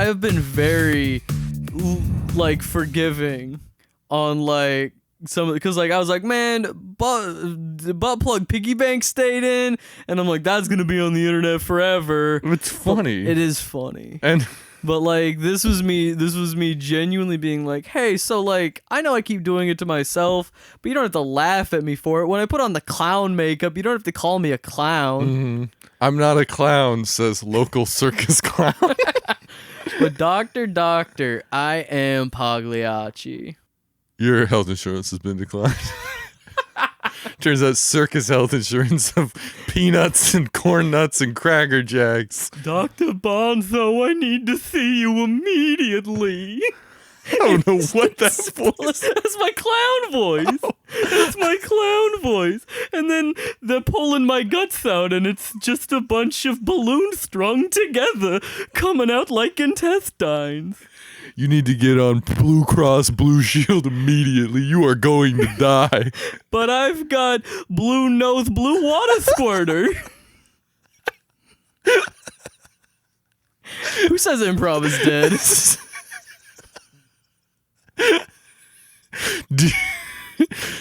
I have been very like forgiving on like some, because like I was like, man, butt plug piggy bank stayed in, and I'm like, that's gonna be on the internet forever. It's funny. It is funny. And but like this was me genuinely being like, hey, so like I know I keep doing it to myself, but you don't have to laugh at me for it. When I put on the clown makeup, you don't have to call me a clown. mm-hmm. I'm not a clown, says local circus clown. But doctor, I am Pagliacci. Your health insurance has been declined. Turns out circus health insurance of peanuts and corn nuts and Cracker Jacks. Dr. Bonzo, I need to see you immediately. I don't know what that voice. That's my clown voice. Oh. That's my clown voice. And then they're pulling my guts out, and it's just a bunch of balloons strung together, coming out like intestines. You need to get on Blue Cross Blue Shield immediately. You are going to die. But I've got blue nose, blue water squirter. Who says improv is dead?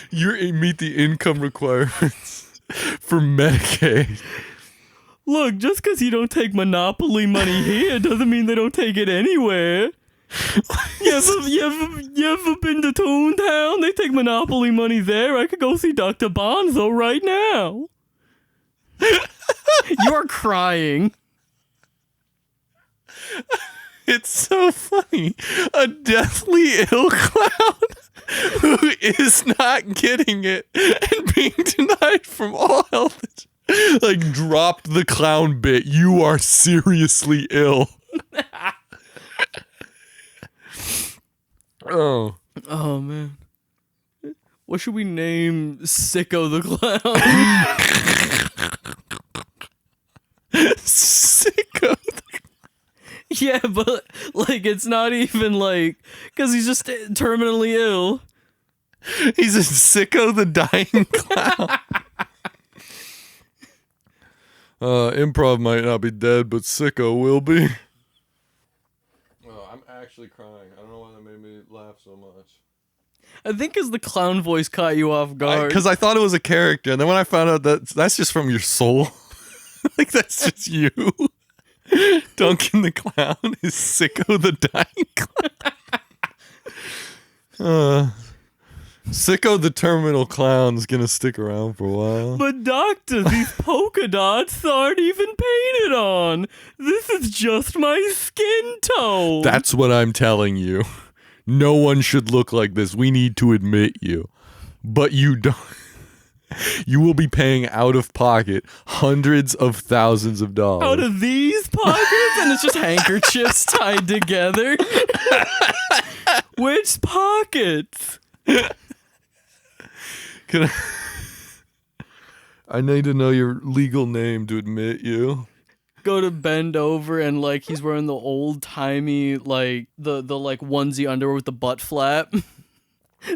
You meet the income requirements for Medicaid. Look, just because you don't take Monopoly money here doesn't mean they don't take it anywhere. You ever been to Toontown? They take Monopoly money there. I could go see Dr. Bonzo right now. You're crying. It's so funny. A deathly ill clown who is not getting it and being denied from all health. Like, dropped the clown bit. You are seriously ill. Oh man. What should we name Sicko the Clown? Sicko the Clown. Yeah, but like it's not even like, because he's just terminally ill. He's a Sicko the Dying Clown. Improv might not be dead, but Sicko will be. Oh, I'm actually crying. I don't know why that made me laugh so much. I think because the clown voice caught you off guard. Because I thought it was a character, and then when I found out that's just from your soul. Like, that's just you. Duncan the Clown is Sicko the Dying Clown. Sicko the Terminal Clown's gonna stick around for a while. But doctor, these polka dots aren't even painted on. This is just my skin tone. That's what I'm telling you. No one should look like this. We need to admit you. But you don't. You will be paying out of pocket hundreds of thousands of dollars. Out of these pockets? And it's just handkerchiefs tied together? Which pockets? I need to know your legal name to admit you. Go to bend over and like he's wearing the old timey like the like onesie underwear with the butt flap.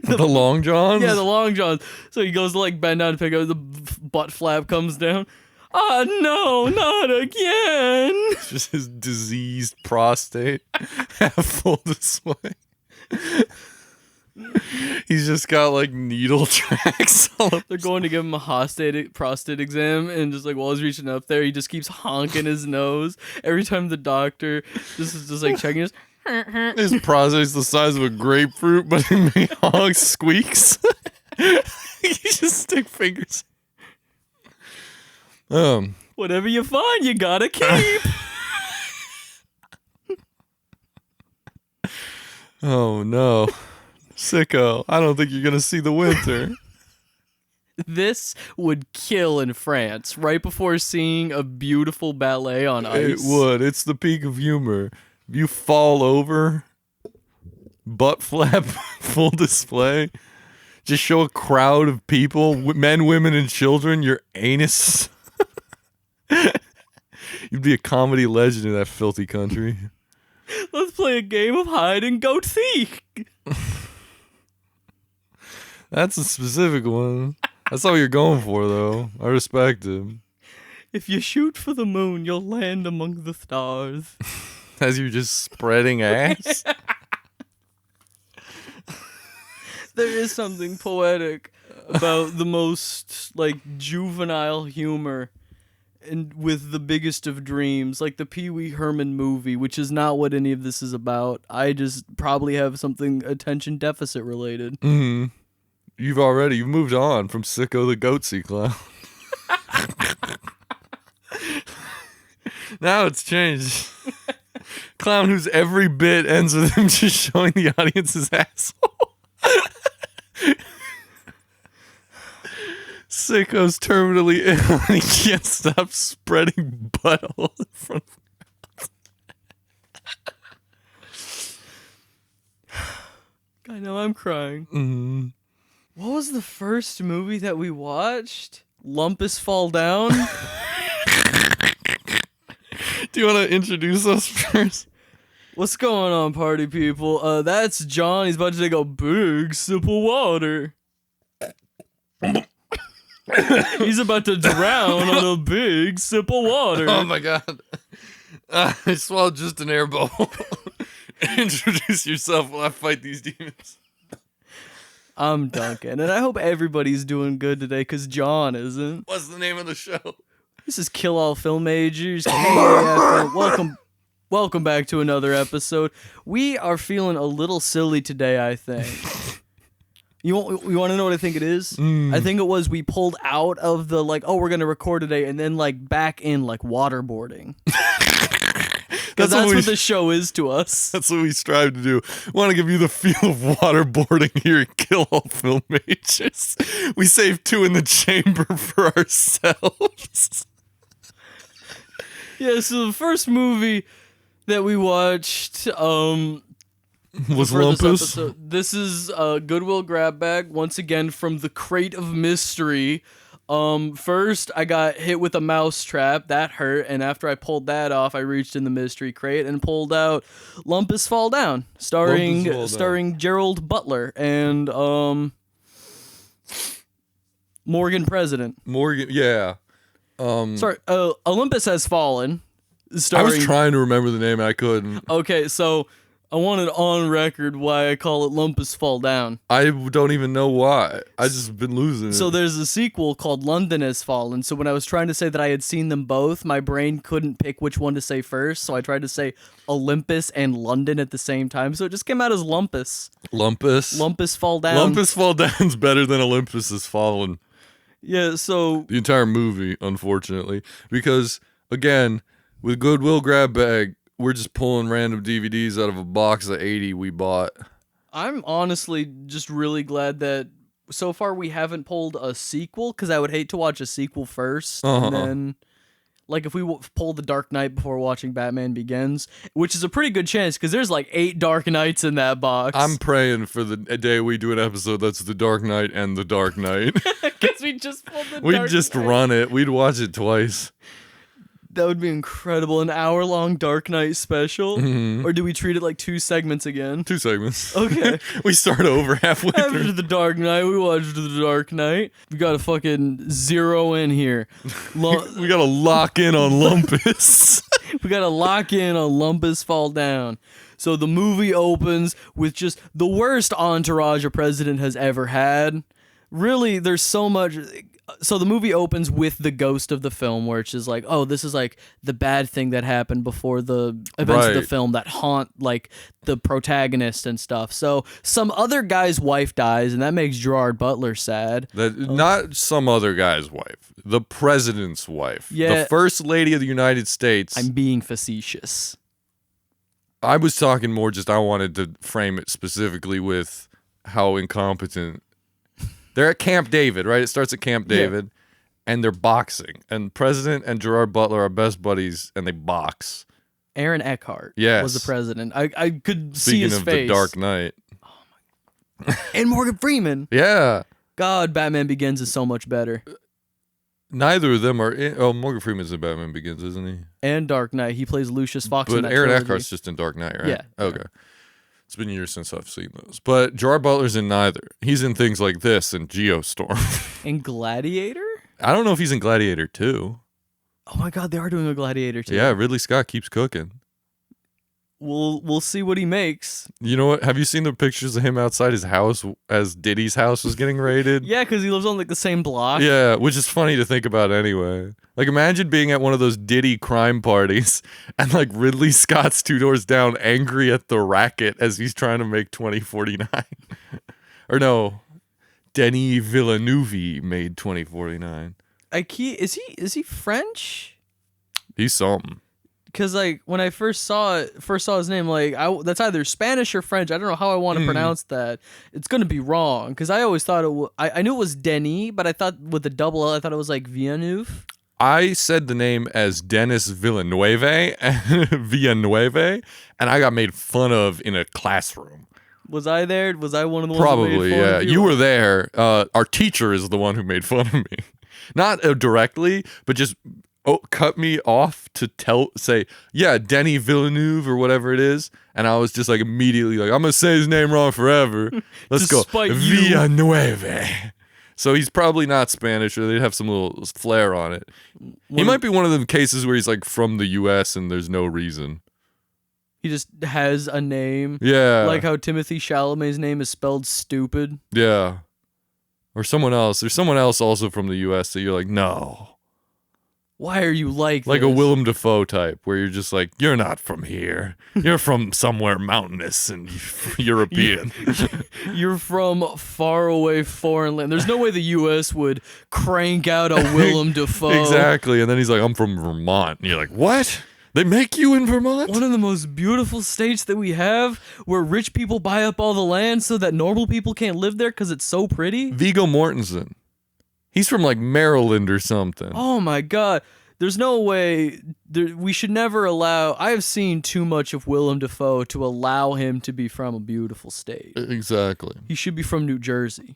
The long johns? Yeah, the long johns. So he goes to like bend down to pick up, the butt flap comes down. Oh no, not again. It's just his diseased prostate at full display. He's just got like needle tracks all up. They're going to give him a prostate exam, and just like while he's reaching up there, he just keeps honking his nose. Every time the doctor just is just like checking his His prostate's the size of a grapefruit, but he honks squeaks. You just stick fingers. Whatever you find, you gotta keep. Oh no. Sicko, I don't think you're gonna see the winter. This would kill in France right before seeing a beautiful ballet on ice. It would. It's the peak of humor. If you fall over, butt flap, full display, just show a crowd of people, men, women, and children, your anus. You'd be a comedy legend in that filthy country. Let's play a game of hide and go seek. That's a specific one. That's all you're going for, though. I respect him. If you shoot for the moon, you'll land among the stars. As you're just spreading ass. There is something poetic about the most like juvenile humor and with the biggest of dreams, like the Pee Wee Herman movie, which is not what any of this is about. I just probably have something attention deficit related. Mm-hmm. You've moved on from Sicko the Goatsy Clown. Now it's changed. Clown whose every bit ends with him just showing the audience his asshole. Sicko's terminally ill and he can't stop spreading butthole in front of I know I'm crying. mm-hmm. What was the first movie that we watched? Olympus Fall Down? Do you want to introduce us first? What's going on, party people? That's John. He's about to take a big sip of water. He's about to drown on a big sip of water. Oh my god. I swallowed just an air bubble. Introduce yourself while I fight these demons. I'm Duncan, and I hope everybody's doing good today, because John isn't. What's the name of the show? This is Kill All Film Majors. KAFM. Welcome back to another episode. We are feeling a little silly today, I think. You want to know what I think it is? I think it was we pulled out of the, like, oh, we're going to record today, and then, like, back in, like, waterboarding. Because that's what the show is to us. That's what we strive to do. We want to give you the feel of waterboarding here at Kill All Film Majors. We save 2 in the chamber for ourselves. Yeah, so the first movie that we watched was Olympus. This is Goodwill Grab Bag, once again from the Crate of Mystery. First, I got hit with a mouse trap. That hurt, and after I pulled that off, I reached in the mystery crate and pulled out Olympus Fall Down, starring Gerald Butler and Morgan President. Yeah. Sorry, Olympus Has Fallen. I was trying to remember the name, and I couldn't. Okay, so I wanted on record why I call it Olympus Fall Down. I don't even know why. I just been losing it. So there's a sequel called London Has Fallen. So when I was trying to say that I had seen them both, my brain couldn't pick which one to say first. So I tried to say Olympus and London at the same time. So it just came out as Lumpus. Lumpus Fall Down. Lumpus Fall Down's better than Olympus Has Fallen. Yeah, so the entire movie, unfortunately. Because, again, with Goodwill Grab Bag, we're just pulling random DVDs out of a box of 80 we bought. I'm honestly just really glad that so far we haven't pulled a sequel, because I would hate to watch a sequel first. And then, like, if we pull The Dark Knight before watching Batman Begins, which is a pretty good chance, because there's like 8 Dark Knights in that box. I'm praying for the day we do an episode that's The Dark Knight and The Dark Knight. Because we just pulled the We'd just run it. We'd watch it twice. That would be incredible. An hour-long Dark Knight special? Mm-hmm. Or do we treat it like 2 segments again? 2 segments. Okay. We start over halfway After through. The Dark Knight, we watched The Dark Knight. We got to fucking zero in here. We got to lock in on Lumpus. We got to lock in on Olympus Fall Down. So the movie opens with just the worst entourage a president has ever had. Really, there's so much... So the movie opens with the ghost of the film, where it's just like, oh, this is like the bad thing that happened before the events of the film that haunt like the protagonist and stuff. So some other guy's wife dies, and that makes Gerard Butler sad. Not some other guy's wife, the president's wife, Yeah. the first lady of the United States. I'm being facetious. I was talking more just I wanted to frame it specifically with how incompetent. They're at Camp David, right? It starts at Camp David, and they're boxing. And President and Gerard Butler are best buddies, and they box. Aaron Eckhart was the president. I could see his face. Speaking of The Dark Knight. Oh my God. And Morgan Freeman. Yeah. God, Batman Begins is so much better. Neither of them are Morgan Freeman's in Batman Begins, isn't he? And Dark Knight. He plays Lucius Fox in But that Aaron trilogy. Eckhart's just in Dark Knight, right? Yeah. Okay. It's been years since I've seen those. But Gerard Butler's in neither. He's in things like this and Geostorm. And Gladiator? I don't know if he's in Gladiator 2. Oh my God, they are doing a Gladiator too. Yeah, Ridley Scott keeps cooking. we'll see what he makes. You know what? Have you seen the pictures of him outside his house as Diddy's house was getting raided? Yeah, because he lives on like the same block. Yeah, which is funny to think about anyway. Like, imagine being at one of those Diddy crime parties and like Ridley Scott's two doors down, angry at the racket as he's trying to make 2049. Or no, Denis Villeneuve made 2049. Is he French? He's something. Because like when I first saw his name, like that's either Spanish or French. I don't know how I want to pronounce that. It's gonna be wrong because I always thought I knew it was Denis, but I thought with the double L, I thought it was like Villeneuve. I said the name as Denis Villeneuve, and I got made fun of in a classroom. Was I there? Was I one of the ones? Probably, who made fun yeah. of You were there. Our teacher is the one who made fun of me, not directly, but just cut me off to say, yeah, Denis Villeneuve or whatever it is, and I was just like immediately like, I'm gonna say his name wrong forever. Let's go, Villeneuve. So he's probably not Spanish, or they'd have some little flair on it. He might be one of them cases where he's like from the U.S. and there's no reason. He just has a name. Yeah. Like how Timothée Chalamet's name is spelled stupid. Yeah. Or someone else. There's someone else also from the U.S. that you're like, no. Why are you like a this? Willem Dafoe type, where you're just like, you're not from here. You're from somewhere mountainous and European. You're from far away foreign land. There's no way the U.S. would crank out a Willem Dafoe. Exactly. And then he's like, I'm from Vermont. And you're like, what? They make you in Vermont? One of the most beautiful states that we have, where rich people buy up all the land so that normal people can't live there because it's so pretty. Viggo Mortensen. He's from like Maryland or something. Oh my God. There's no way. We should never allow. I have seen too much of Willem Dafoe to allow him to be from a beautiful state. Exactly. He should be from New Jersey.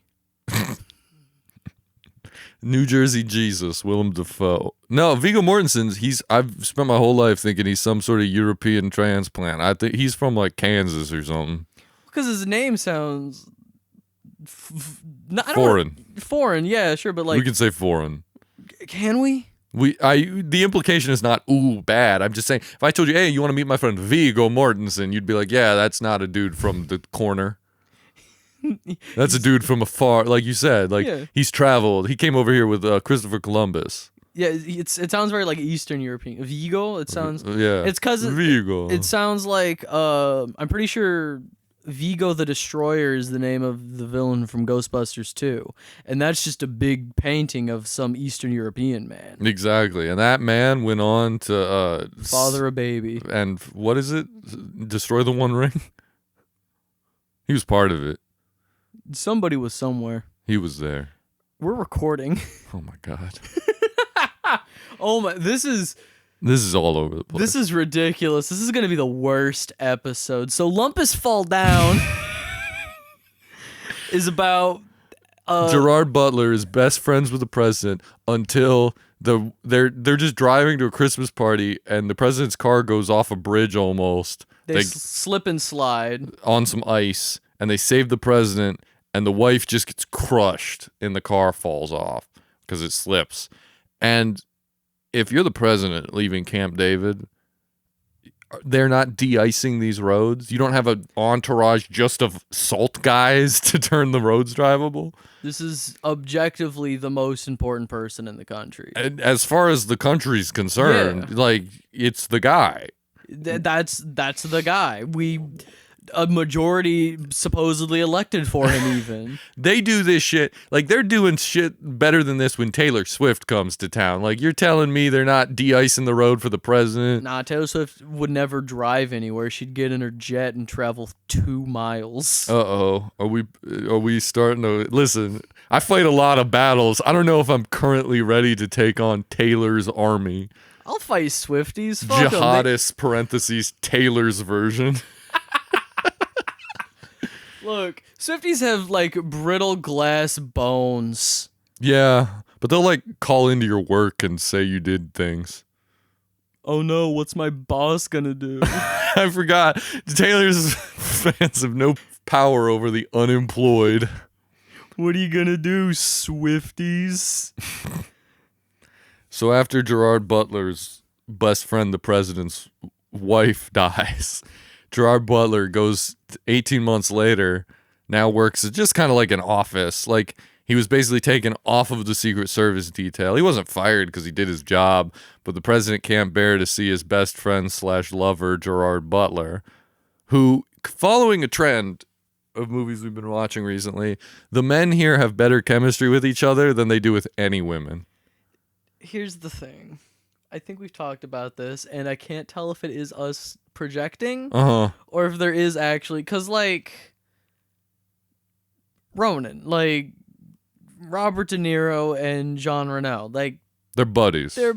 New Jersey Jesus, Willem Dafoe. No, Viggo Mortensen, I've spent my whole life thinking he's some sort of European transplant. I think he's from like Kansas or something. Because his name sounds foreign. Foreign, yeah, sure, but like we can say foreign. Can we? The implication is not ooh bad. I'm just saying, if I told you, hey, you want to meet my friend Viggo Mortensen, you'd be like, yeah, that's not a dude from the corner. That's a dude from afar, like you said. Like He's traveled. He came over here with Christopher Columbus. Yeah, it sounds very like Eastern European. Vigo. It sounds. Yeah. It's because Vigo. It sounds like I'm pretty sure Vigo the Destroyer is the name of the villain from Ghostbusters 2, and that's just a big painting of some Eastern European man. Exactly, and that man went on to father a baby. And what is it? Destroy the One Ring. He was part of it. Somebody was somewhere. He was there. We're recording. Oh my God. Oh my! This is all over the place. This is ridiculous. This is going to be the worst episode. So Olympus Fall Down is about Gerard Butler is best friends with the president until they're just driving to a Christmas party and the president's car goes off a bridge almost. They slip and slide on some ice and they save the president and the wife just gets crushed and the car falls off because it slips. And if you're the president leaving Camp David, they're not de-icing these roads. You don't have an entourage just of salt guys to turn the roads drivable. This is objectively the most important person in the country. And as far as the country's concerned, like, it's the guy. That's the guy. A majority supposedly elected for him even. They do this shit. Like, they're doing shit better than this when Taylor Swift comes to town. Like, you're telling me they're not de-icing the road for the president? Nah, Taylor Swift would never drive anywhere. She'd get in her jet and travel 2 miles. Uh-oh. Are we starting to... Listen, I fight a lot of battles. I don't know if I'm currently ready to take on Taylor's army. I'll fight Swifties. Fuck Jihadists, parentheses, Taylor's version. Look, Swifties have, like, brittle glass bones. Yeah, but they'll, like, call into your work and say you did things. Oh, no, what's my boss gonna do? I forgot. Taylor's fans have no power over the unemployed. What are you gonna do, Swifties? So after Gerard Butler's best friend, the president's wife, dies... Gerard Butler goes 18 months later, now works at just kind of like an office. Like, he was basically taken off of the Secret Service detail. He wasn't fired because he did his job, but the president can't bear to see his best friend / lover, Gerard Butler, who, following a trend of movies we've been watching recently, the men here have better chemistry with each other than they do with any women. Here's the thing. I think we've talked about this, and I can't tell if it is us projecting or if there is actually, because, like, Ronan, like, Robert De Niro and Jean Reno, like, they're buddies. They're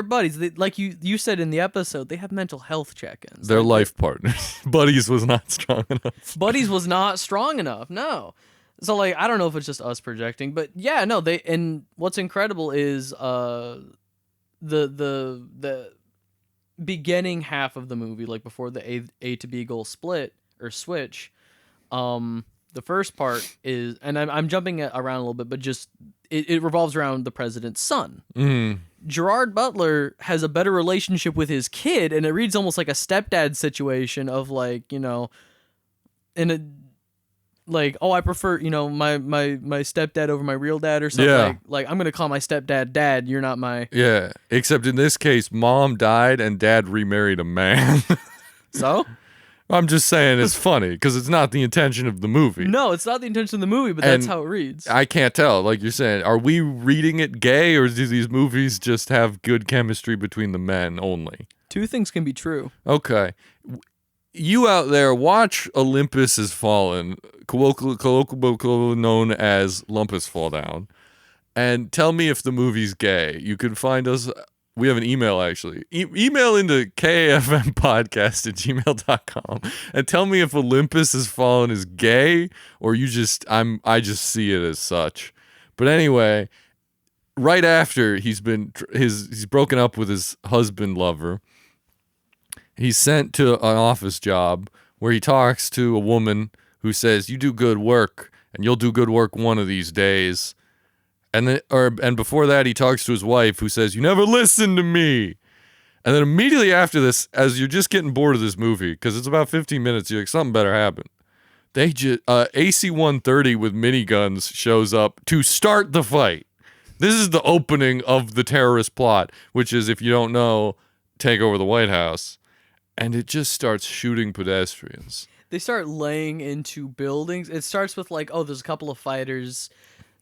buddies. They, like you said in the episode, they have mental health check-ins. They're life partners. Buddies was not strong enough. Buddies was not strong enough. No. So, like, I don't know if it's just us projecting, but yeah, no. They, and what's incredible is the beginning half of the movie, like before the A to B goal split or switch. The first part is, and I'm jumping around a little bit, but just it revolves around the president's son. Gerard Butler has a better relationship with his kid, and it reads almost like a stepdad situation of, like, you know, in a, like, oh, I prefer, you know, my stepdad over my real dad or something. Yeah. Like I'm gonna call my stepdad dad. You're not my. Yeah, except in this case, mom died and dad remarried a man. So. I'm just saying it's funny because it's not the intention of the movie. No, it's not the intention of the movie, but that's how it reads. I can't tell. Like you're saying, are we reading it gay, or do these movies just have good chemistry between the men only? Two things can be true. Okay. You out there, watch Olympus Has Fallen, colloquially known as Lumpus Fall Down, and tell me if the movie's gay. You can find us. We have an email, actually. Email into kafmpodcast@gmail.com and tell me if Olympus Has Fallen is gay or I just see it as such. But anyway, right after he's broken up with his husband lover, he's sent to an office job where he talks to a woman who says, "You do good work and you'll do good work one of these days." And before that, he talks to his wife, who says, "You never listen to me." And then immediately after this, as you're just getting bored of this movie, because it's about 15 minutes, you're like, something better happen. They just AC-130 with miniguns shows up to start the fight. This is the opening of the terrorist plot, which is, if you don't know, take over the White House. And it just starts shooting pedestrians. They start laying into buildings. It starts with, like, oh, there's a couple of fighters,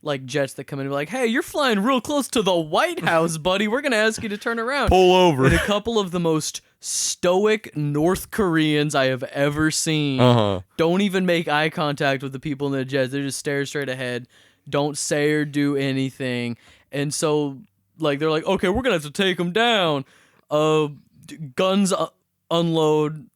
like, jets that come in and be like, "Hey, you're flying real close to the White House, buddy. We're going to ask you to turn around." Pull over. And a couple of the most stoic North Koreans I have ever seen don't even make eye contact with the people in the jets. They just stare straight ahead, don't say or do anything. And so, like, they're like, "Okay, we're going to have to take them down." Guns unload,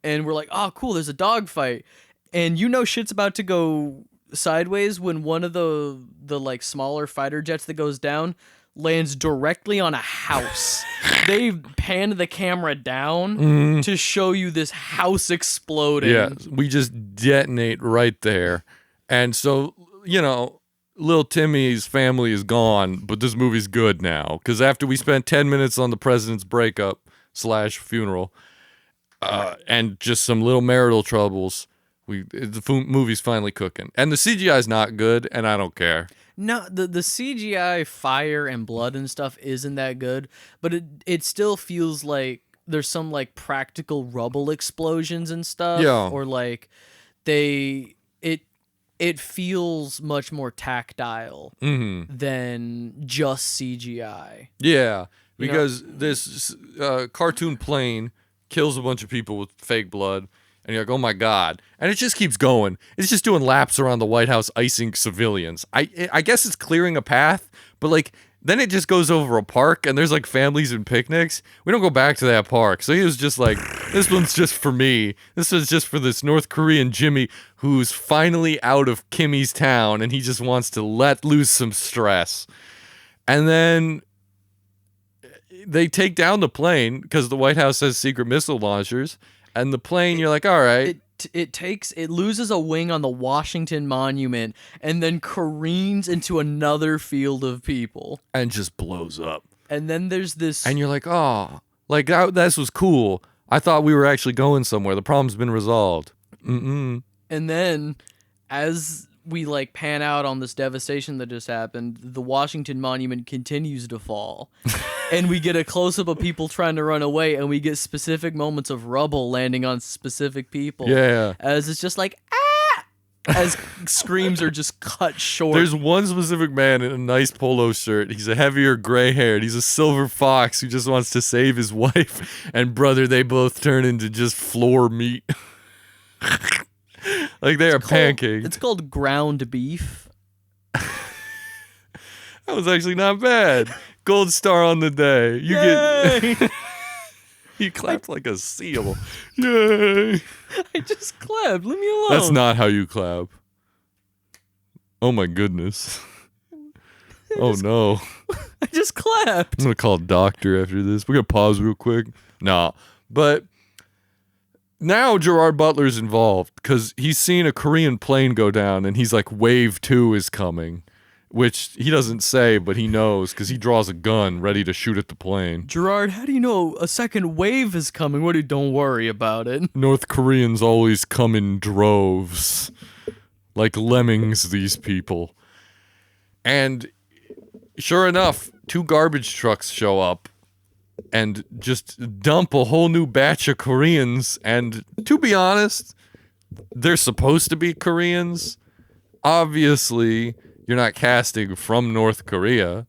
and we're like, "Oh, cool, there's a dogfight." And you know shit's about to go sideways when one of the like smaller fighter jets that goes down lands directly on a house. They panned the camera down to show you this house exploding. Yeah, we just detonate right there. And so, you know, little Timmy's family is gone, but this movie's good now. Because after we spent 10 minutes on the president's breakup / funeral and just some little marital troubles, the movie's finally cooking. And the CGI is not good, and I don't care. No, the CGI fire and blood and stuff isn't that good, but it still feels like there's some, like, practical rubble explosions and stuff. Yeah. Or, like, it feels much more tactile than just CGI. Yeah, because this cartoon plane kills a bunch of people with fake blood. And you're like, oh my God. And it just keeps going. It's just doing laps around the White House, icing civilians. I guess it's clearing a path, but, like, then it just goes over a park and there's, like, families and picnics. We don't go back to that park. So he was just like, this one's just for me. This is just for this North Korean Jimmy who's finally out of Kimmy's town and he just wants to let loose some stress. And then they take down the plane because the White House has secret missile launchers. And the plane, you're like, all right. It loses a wing on the Washington Monument and then careens into another field of people. And just blows up. And then there's this. And you're like, oh, like, that was cool. I thought we were actually going somewhere. The problem's been resolved. Mm-mm. And then, as we like pan out on this devastation that just happened, the Washington Monument continues to fall. And we get a close-up of people trying to run away, and we get specific moments of rubble landing on specific people. Yeah. As it's just like, ah! As screams are just cut short. There's one specific man in a nice polo shirt. He's a heavier gray-haired. He's a silver fox who just wants to save his wife. And brother, they both turn into just floor meat. Like they are pancakes. It's called ground beef. That was actually not bad. Gold star on the day. You get. You clapped like a seal. Yay! I just clapped. Leave me alone. That's not how you clap. Oh my goodness. Oh no. I just clapped. I'm gonna call a doctor after this. We're gonna pause real quick. Nah, but now Gerard Butler's involved because he's seen a Korean plane go down and he's like, Wave 2 is coming, which he doesn't say, but he knows because he draws a gun ready to shoot at the plane. Gerard, how do you know a second wave is coming? Don't worry about it. North Koreans always come in droves. Like lemmings, these people. And sure enough, 2 garbage trucks show up and just dump a whole new batch of Koreans. And to be honest, they're supposed to be Koreans. Obviously, you're not casting from North Korea.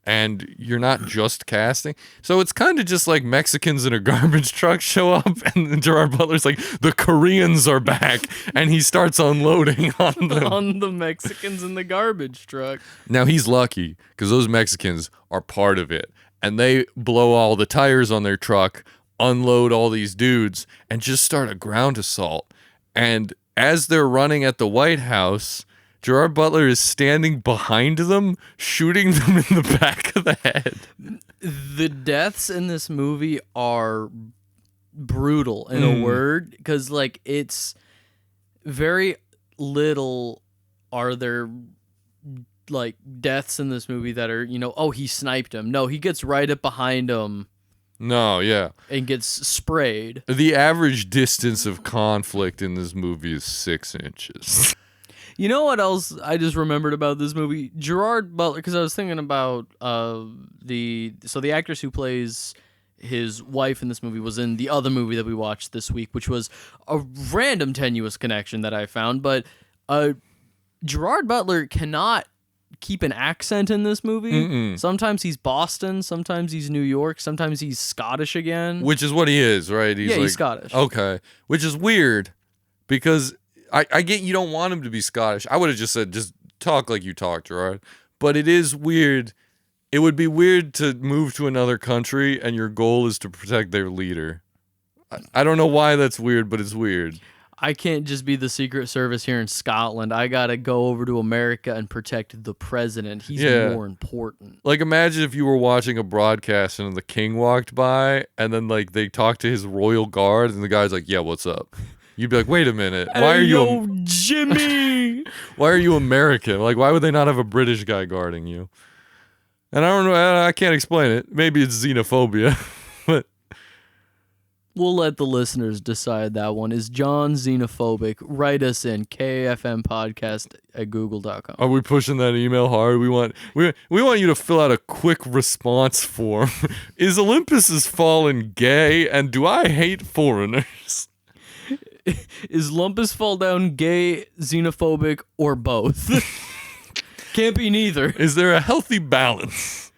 And you're not just casting. So it's kind of just like Mexicans in a garbage truck show up and Gerard Butler's like, the Koreans are back. And he starts unloading on them. On the Mexicans in the garbage truck. Now he's lucky because those Mexicans are part of it. And they blow all the tires on their truck, unload all these dudes, and just start a ground assault. And as they're running at the White House, Gerard Butler is standing behind them, shooting them in the back of the head. The deaths in this movie are brutal in a word, because like it's very little are there like deaths in this movie that are, oh, he sniped him. No, he gets right up behind him. No, yeah. And gets sprayed. The average distance of conflict in this movie is 6 inches. You know what else I just remembered about this movie? Gerard Butler, because I was thinking about the actress who plays his wife in this movie was in the other movie that we watched this week, which was a random tenuous connection that I found. But Gerard Butler cannot keep an accent in this movie. Mm-mm. Sometimes he's Boston, sometimes he's New York, sometimes he's Scottish again. Which is what he is, right? He's Scottish. Okay. Which is weird because I get you don't want him to be Scottish. I would have just said, just talk like you talk, Gerard. But it is weird. It would be weird to move to another country and your goal is to protect their leader. I don't know why that's weird, but it's weird. I can't just be the Secret Service here in Scotland. I gotta go over to America and protect the president. He's more important. Like, imagine if you were watching a broadcast and the king walked by and then, like, they talked to his royal guard and the guy's like, yeah, what's up? You'd be like, wait a minute. Why are you... Jimmy! Why are you American? Like, why would they not have a British guy guarding you? And I don't know. I can't explain it. Maybe it's xenophobia. But we'll let the listeners decide that one. Is John xenophobic? Write us in KAFM podcast at google.com. Are we pushing that email hard? We want you to fill out a quick response form. Is Olympus Fallen gay? And do I hate foreigners? Is Lumpus Fall Down gay, xenophobic, or both? Can't be neither. Is there a healthy balance?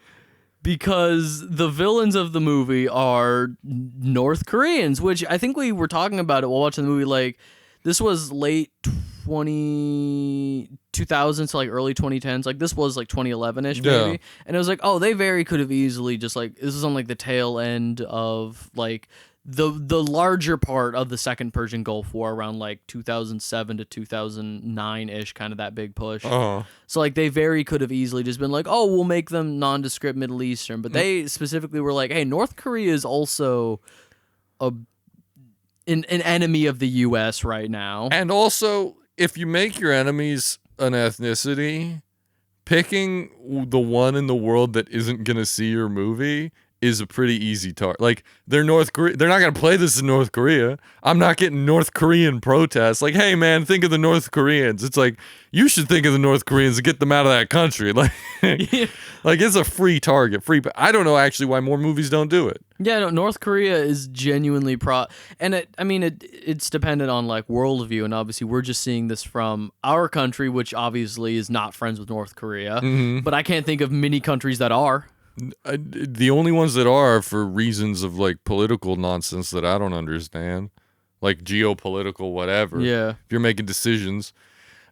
Because the villains of the movie are North Koreans, which I think we were talking about it while watching the movie. Like, this was late 2000s to like early 2010s. Like, this was like 2011-ish maybe. Yeah. And it was like, oh, they very could have easily just like, this is on like the tail end of like the larger part of the Second Persian Gulf War around like 2007 to 2009-ish, kind of that big push. Uh-huh. So like they very could have easily just been like, oh, we'll make them nondescript Middle Eastern. But they specifically were like, hey, North Korea is also an enemy of the U.S. right now. And also, if you make your enemies an ethnicity, picking the one in the world that isn't going to see your movie is a pretty easy target. Like, they're North Korea. They're not going to play this in North Korea. I'm not getting North Korean protests. Like, hey, man, think of the North Koreans. It's like, you should think of the North Koreans and get them out of that country. Like, like it's a free target. I don't know, actually, why more movies don't do it. Yeah, no, North Korea is genuinely and it's dependent on like worldview, and obviously we're just seeing this from our country, which obviously is not friends with North Korea. But I can't think of many countries that are. The only ones that are for reasons of like political nonsense that I don't understand, like geopolitical whatever. Yeah. If you're making decisions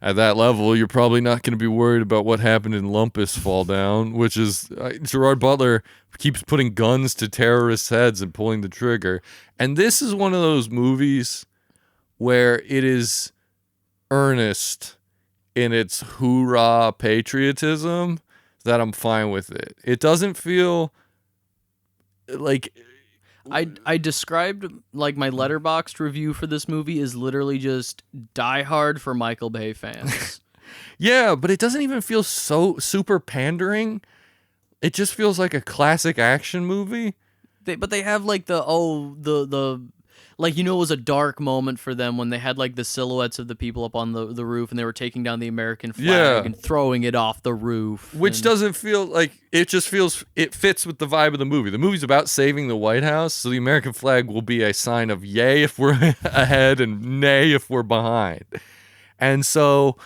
at that level, you're probably not going to be worried about what happened in Olympus fall down, which is Gerard Butler keeps putting guns to terrorists' heads and pulling the trigger. And this is one of those movies where it is earnest in its hoorah patriotism that I'm fine with it. It doesn't feel like... I described like my Letterboxd review for this movie is literally just Die Hard for Michael Bay fans. Yeah, but it doesn't even feel so super pandering. It just feels like a classic action movie. But they have like the like, you know, it was a dark moment for them when they had like the silhouettes of the people up on the roof and they were taking down the American flag and throwing it off the roof. Which doesn't feel like, it just feels, it fits with the vibe of the movie. The movie's about saving the White House, so the American flag will be a sign of yay if we're ahead and nay if we're behind. And so,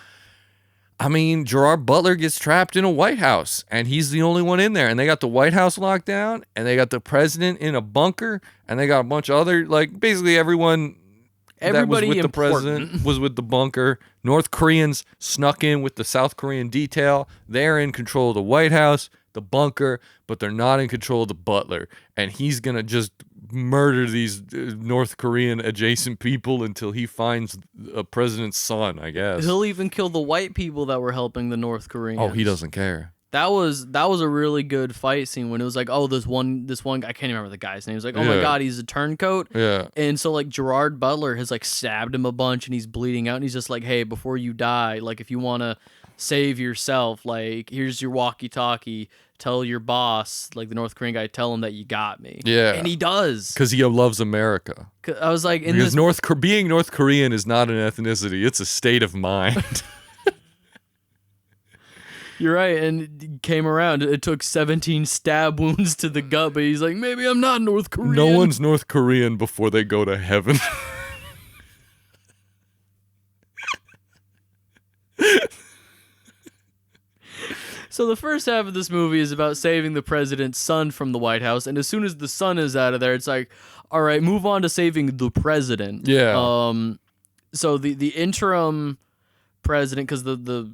I mean, Gerard Butler gets trapped in a White House, and he's the only one in there. And they got the White House locked down, and they got the president in a bunker, and they got a bunch of other, like, basically everybody that was with the president was with the bunker. North Koreans snuck in with the South Korean detail. They're in control of the White House, the bunker, but they're not in control of the Butler. And he's going to just murder these North Korean adjacent people until he finds a president's son, I guess. He'll even kill the white people that were helping the North Koreans. Oh, he doesn't care. That was a really good fight scene when it was like, oh, this one guy, I can't even remember the guy's name. He was like, oh my God, he's a turncoat. Yeah. And so like Gerard Butler has like stabbed him a bunch and he's bleeding out and he's just like, hey, before you die, like if you want to save yourself, like here's your walkie-talkie. Tell your boss, like the North Korean guy, tell him that you got me. Yeah. And he does. Because he loves America. I was like, because being North Korean is not an ethnicity, it's a state of mind. You're right, and it came around. It took 17 stab wounds to the gut, but he's like, maybe I'm not North Korean. No one's North Korean before they go to heaven. So the first half of this movie is about saving the president's son from the White House, and as soon as the son is out of there, it's like, all right, move on to saving the president. Yeah. So the interim president, because the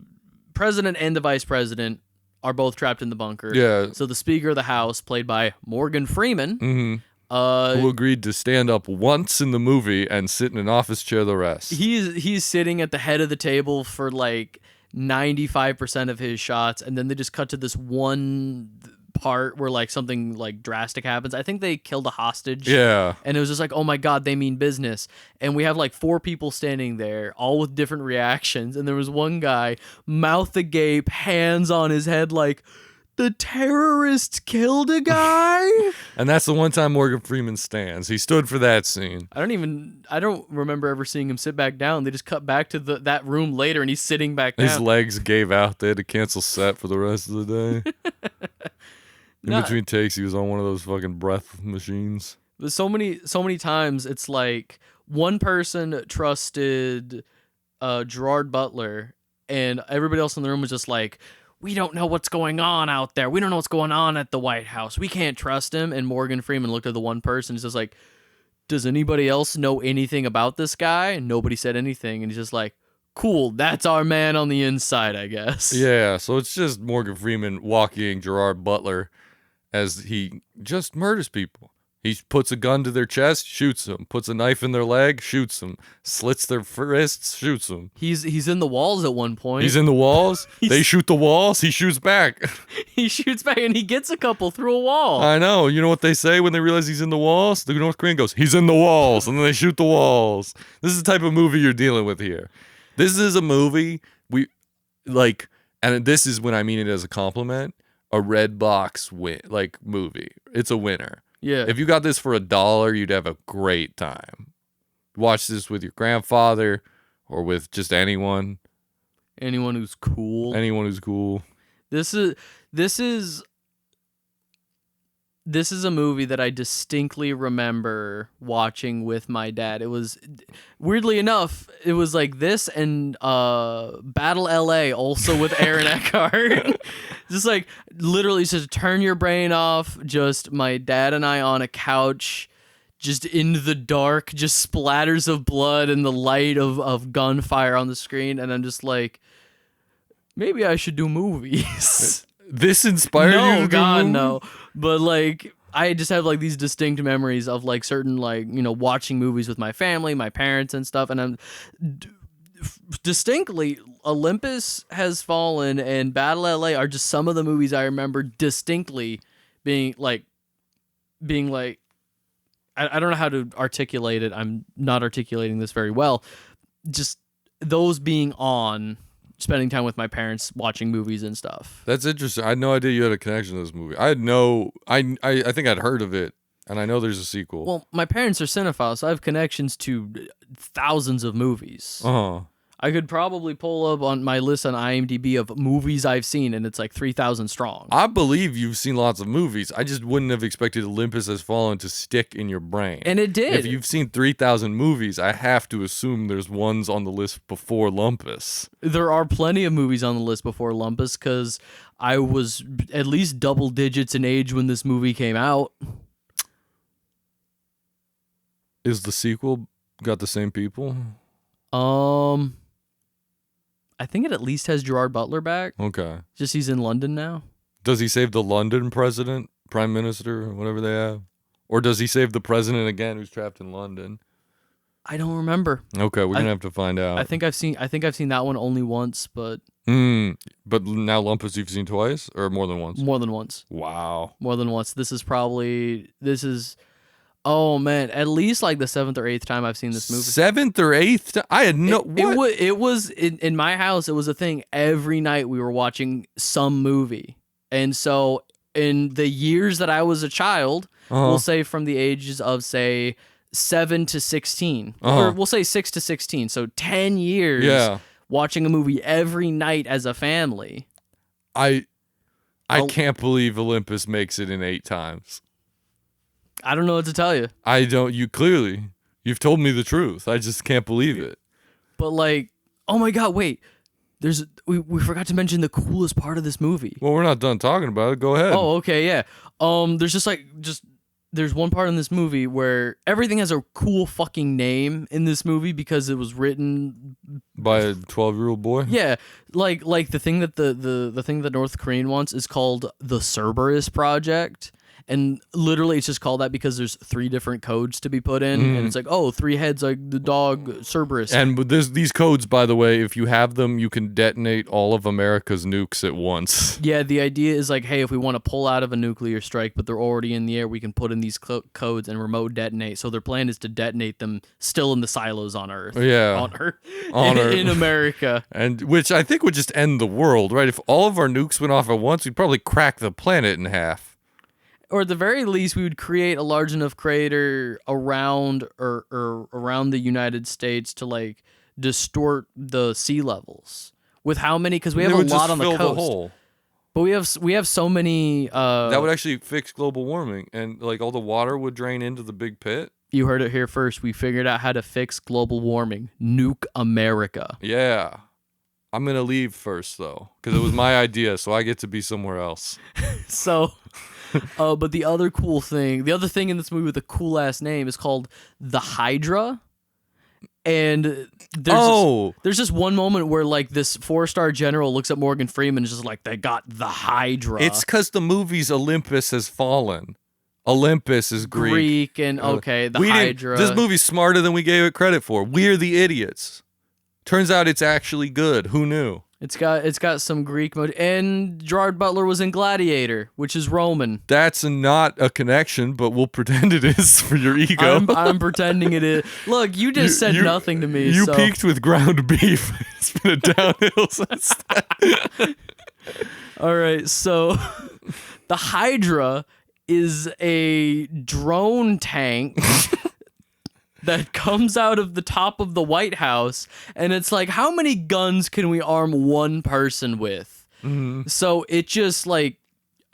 president and the vice president are both trapped in the bunker. Yeah. So the Speaker of the House, played by Morgan Freeman, who agreed to stand up once in the movie and sit in an office chair the rest. He's sitting at the head of the table for like 95% of his shots, and then they just cut to this one part where like something like drastic happens. I think they killed a hostage. Yeah. And it was just like, oh my God, they mean business. And we have like 4 people standing there, all with different reactions. And there was one guy, mouth agape, hands on his head, like, the terrorist killed a guy? And that's the one time Morgan Freeman stands. He stood for that scene. I don't remember ever seeing him sit back down. They just cut back to that room later and he's sitting back down. His legs gave out. They had to cancel set for the rest of the day. In between takes, he was on one of those fucking breath machines. But so many times, it's like one person trusted Gerard Butler, and everybody else in the room was just like, we don't know what's going on out there. We don't know what's going on at the White House. We can't trust him. And Morgan Freeman looked at the one person. He's just like, does anybody else know anything about this guy? And nobody said anything. And he's just like, cool, that's our man on the inside, I guess. Yeah, so it's just Morgan Freeman walking Gerard Butler as he just murders people. He puts a gun to their chest, shoots them. Puts a knife in their leg, shoots them. Slits their wrists, shoots them. He's in the walls at one point. He's in the walls. They shoot the walls. He shoots back. He shoots back and he gets a couple through a wall. I know. You know what they say when they realize he's in the walls? The North Korean goes, he's in the walls. And then they shoot the walls. This is the type of movie you're dealing with here. This is a movie and this is when I mean it as a compliment. a red box movie. It's a winner. Yeah. If you got this for $1, you'd have a great time. Watch this with your grandfather or with just anyone. Anyone who's cool. Anyone who's cool. This is a movie that I distinctly remember watching with my dad. It was, weirdly enough, it was like this and Battle LA, also with Aaron Eckhart. Just like literally just turn your brain off. Just my dad and I on a couch, just in the dark, just splatters of blood and the light of gunfire on the screen. And I'm just like, maybe I should do movies. This inspired you to do God, movies? no. But like, I just have like these distinct memories of like certain like, you know, watching movies with my family, my parents and stuff. And I'm distinctly, Olympus Has Fallen and Battle LA are just some of the movies I remember distinctly being like, I don't know how to articulate it. I'm not articulating this very well. Just those being on, spending time with my parents, watching movies and stuff. That's interesting. I had no idea you had a connection to this movie. I think I'd heard of it, and I know there's a sequel. Well, my parents are cinephiles, so I have connections to thousands of movies. Uh-huh. I could probably pull up on my list on IMDb of movies I've seen, and it's like 3,000 strong. I believe you've seen lots of movies. I just wouldn't have expected Olympus Has Fallen to stick in your brain. And it did. If you've seen 3,000 movies, I have to assume there's ones on the list before Olympus. There are plenty of movies on the list before Olympus, because I was at least double digits in age when this movie came out. Is the sequel got the same people? I think it at least has Gerard Butler back. Okay. Just he's in London now. Does he save the London president, prime minister, whatever they have? Or does he save the president again who's trapped in London? I don't remember. Okay, we're going to have to find out. I think I've seen that one only once, but But now Olympus you've seen twice or more than once? more than once. Wow. More than once. This is oh man, at least like the 7th or 8th time I've seen this movie. 7th or 8th time? I had no It was in my house, it was a thing. Every night we were watching some movie. And so in the years that I was a child, we'll say from the ages of say 7 to 16, or we'll say 6 to 16, so 10 years watching a movie every night as a family. I can't believe Olympus makes it in 8 times. I don't know what to tell you. You've told me the truth. I just can't believe it. But like, oh my God, wait. We forgot to mention the coolest part of this movie. Well, we're not done talking about it. Go ahead. Oh, okay, yeah. There's one part in this movie where everything has a cool fucking name in this movie because it was written by a 12-year-old boy. Yeah, like the thing that the thing that North Korean wants is called the Cerberus Project. And literally, it's just called that because there's 3 different codes to be put in, and it's like, 3 heads like the dog Cerberus. And these codes, by the way, if you have them, you can detonate all of America's nukes at once. Yeah, the idea is like, hey, if we want to pull out of a nuclear strike, but they're already in the air, we can put in these codes and remote detonate. So their plan is to detonate them still in the silos on Earth. Yeah, on Earth, in America, and which I think would just end the world, right? If all of our nukes went off at once, we'd probably crack the planet in half. Or at the very least, we would create a large enough crater around or around the United States to like distort the sea levels. With how many? Because we have a lot on the coast. The hole. But we have so many. That would actually fix global warming, and like all the water would drain into the big pit. You heard it here first. We figured out how to fix global warming. Nuke America. Yeah. I'm going to leave first, though, because it was my idea, so I get to be somewhere else. So, but the other thing in this movie with a cool-ass name is called the Hydra. And there's just one moment where, like, this 4-star general looks at Morgan Freeman and is just like, they got the Hydra. It's because the movie's Olympus Has Fallen. Olympus is Greek. And, okay, the Hydra. This movie's smarter than we gave it credit for. We're the idiots. Turns out it's actually good. Who knew? It's got some Greek mode, and Gerard Butler was in Gladiator, which is Roman. That's not a connection, but we'll pretend it is for your ego. I'm pretending it is. Look, you just said nothing to me. You peaked with ground beef. It's been a downhill since then. All right, so the Hydra is a drone tank that comes out of the top of the White House, and it's like, how many guns can we arm one person with? So it just like,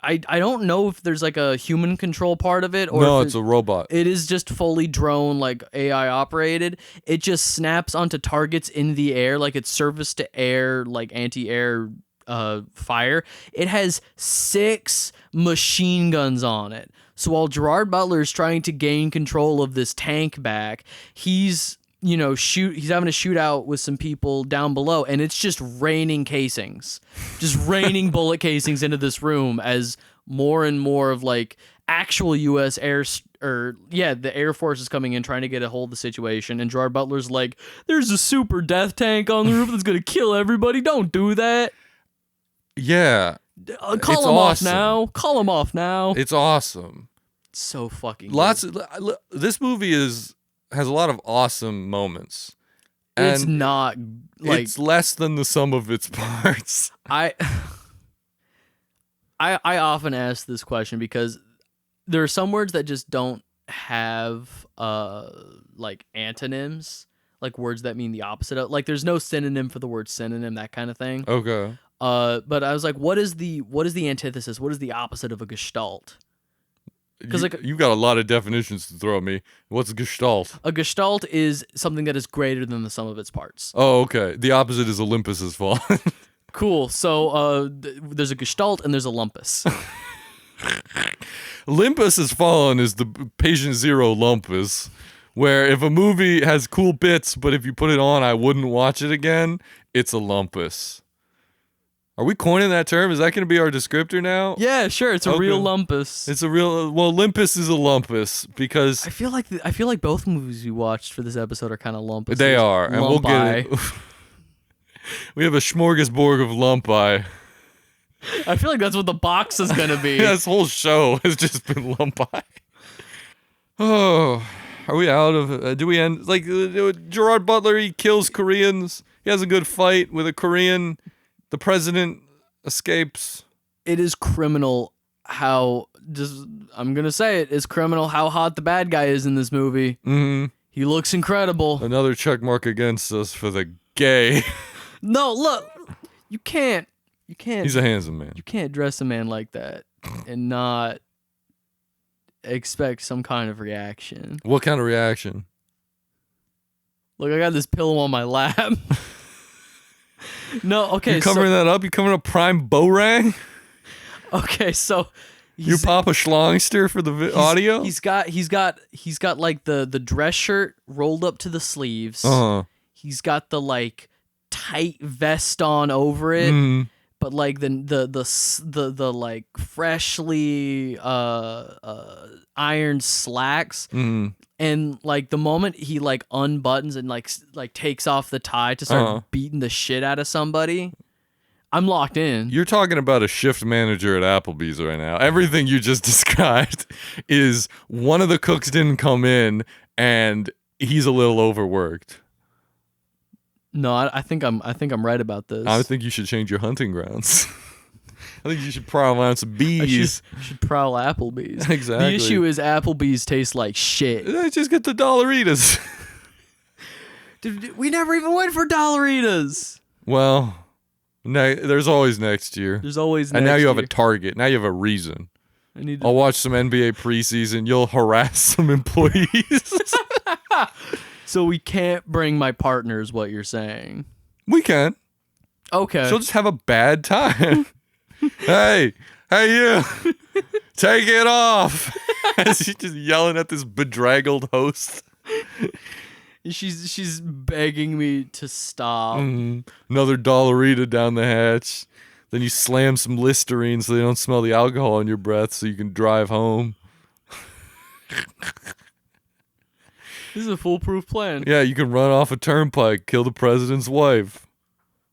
I don't know if there's like a human control part of it, or No, if it's a robot. it is just fully drone, like AI operated. It just snaps onto targets in the air, like it's surface to air, like anti-air fire. It has 6 machine guns on it. So while Gerard Butler is trying to gain control of this tank back, he's having a shootout with some people down below, and it's just raining casings, just raining bullet casings into this room as more and more of like actual U.S. the Air Force is coming in trying to get a hold of the situation, and Gerard Butler's like, "There's a super death tank on the roof that's gonna kill everybody. Don't do that." Yeah. Call him off now. Call him off now. It's awesome. It's so fucking This movie has a lot of awesome moments. It's And not like it's less than the sum of its parts. I often ask this question because there are some words that just don't have like antonyms, like words that mean the opposite of, like there's no synonym for the word synonym, that kind of thing. Okay. But I was like, what is the antithesis? What is the opposite of a gestalt? Because You've got a lot of definitions to throw at me. What's a gestalt? A gestalt is something that is greater than the sum of its parts. Oh, okay. The opposite is Olympus has fallen. Cool. So there's a gestalt and there's a lumpus. Olympus has fallen is the patient zero lumpus, where if a movie has cool bits, but if you put it on, I wouldn't watch it again, it's a lumpus. Are we coining that term? Is that going to be our descriptor now? Yeah, sure. It's a real lumpus. It's a real. Well, Olympus is a lumpus because I feel like both movies we watched for this episode are kind of lumpus. they are, and we'll get it. We have a smorgasbord of lumpi. I feel like that's what the box is gonna be. This whole show has just been lumpi. Oh, are we out of? Do we end like Gerard Butler? He kills Koreans. He has a good fight with a Korean. The president escapes. It is criminal how I'm gonna say it's criminal how hot the bad guy is in this movie. Mm-hmm. He looks incredible. Another check mark against us for the gay. No, look, you can't. He's a handsome man. You can't dress a man like that and not expect some kind of reaction. What kind of reaction? Look, I got this pillow on my lap. No, okay. You covering that up? You covering up prime Borang? Okay, so you pop a schlongster for the audio? He's got like the dress shirt rolled up to the sleeves. Uh-huh. He's got the like tight vest on over it. Mm. But like the like freshly ironed slacks, and like the moment he like unbuttons and like takes off the tie to start beating the shit out of somebody, I'm locked in. You're talking about a shift manager at Applebee's right now. Everything you just described is one of the cooks didn't come in and he's a little overworked. No, I think I'm right about this. I think you should change your hunting grounds. I think you should prowl around some bees. Should prowl Applebee's. Exactly. The issue is Applebee's taste like shit. Just get the Dollaritas. Dude, we never even went for Dollaritas. Well, there's always next year. There's always next year. And now you have year. a target. Now you have a reason. I'll watch some NBA preseason. You'll harass some employees. So we can't bring my partner is what you're saying. We can. Okay. She'll just have a bad time. Hey, you. Take it off. She's just yelling at this bedraggled host. She's begging me to stop. Another Dollarita down the hatch. Then you slam some Listerine so they don't smell the alcohol in your breath so you can drive home. This is a foolproof plan. Yeah, you can run off a turnpike, kill the president's wife.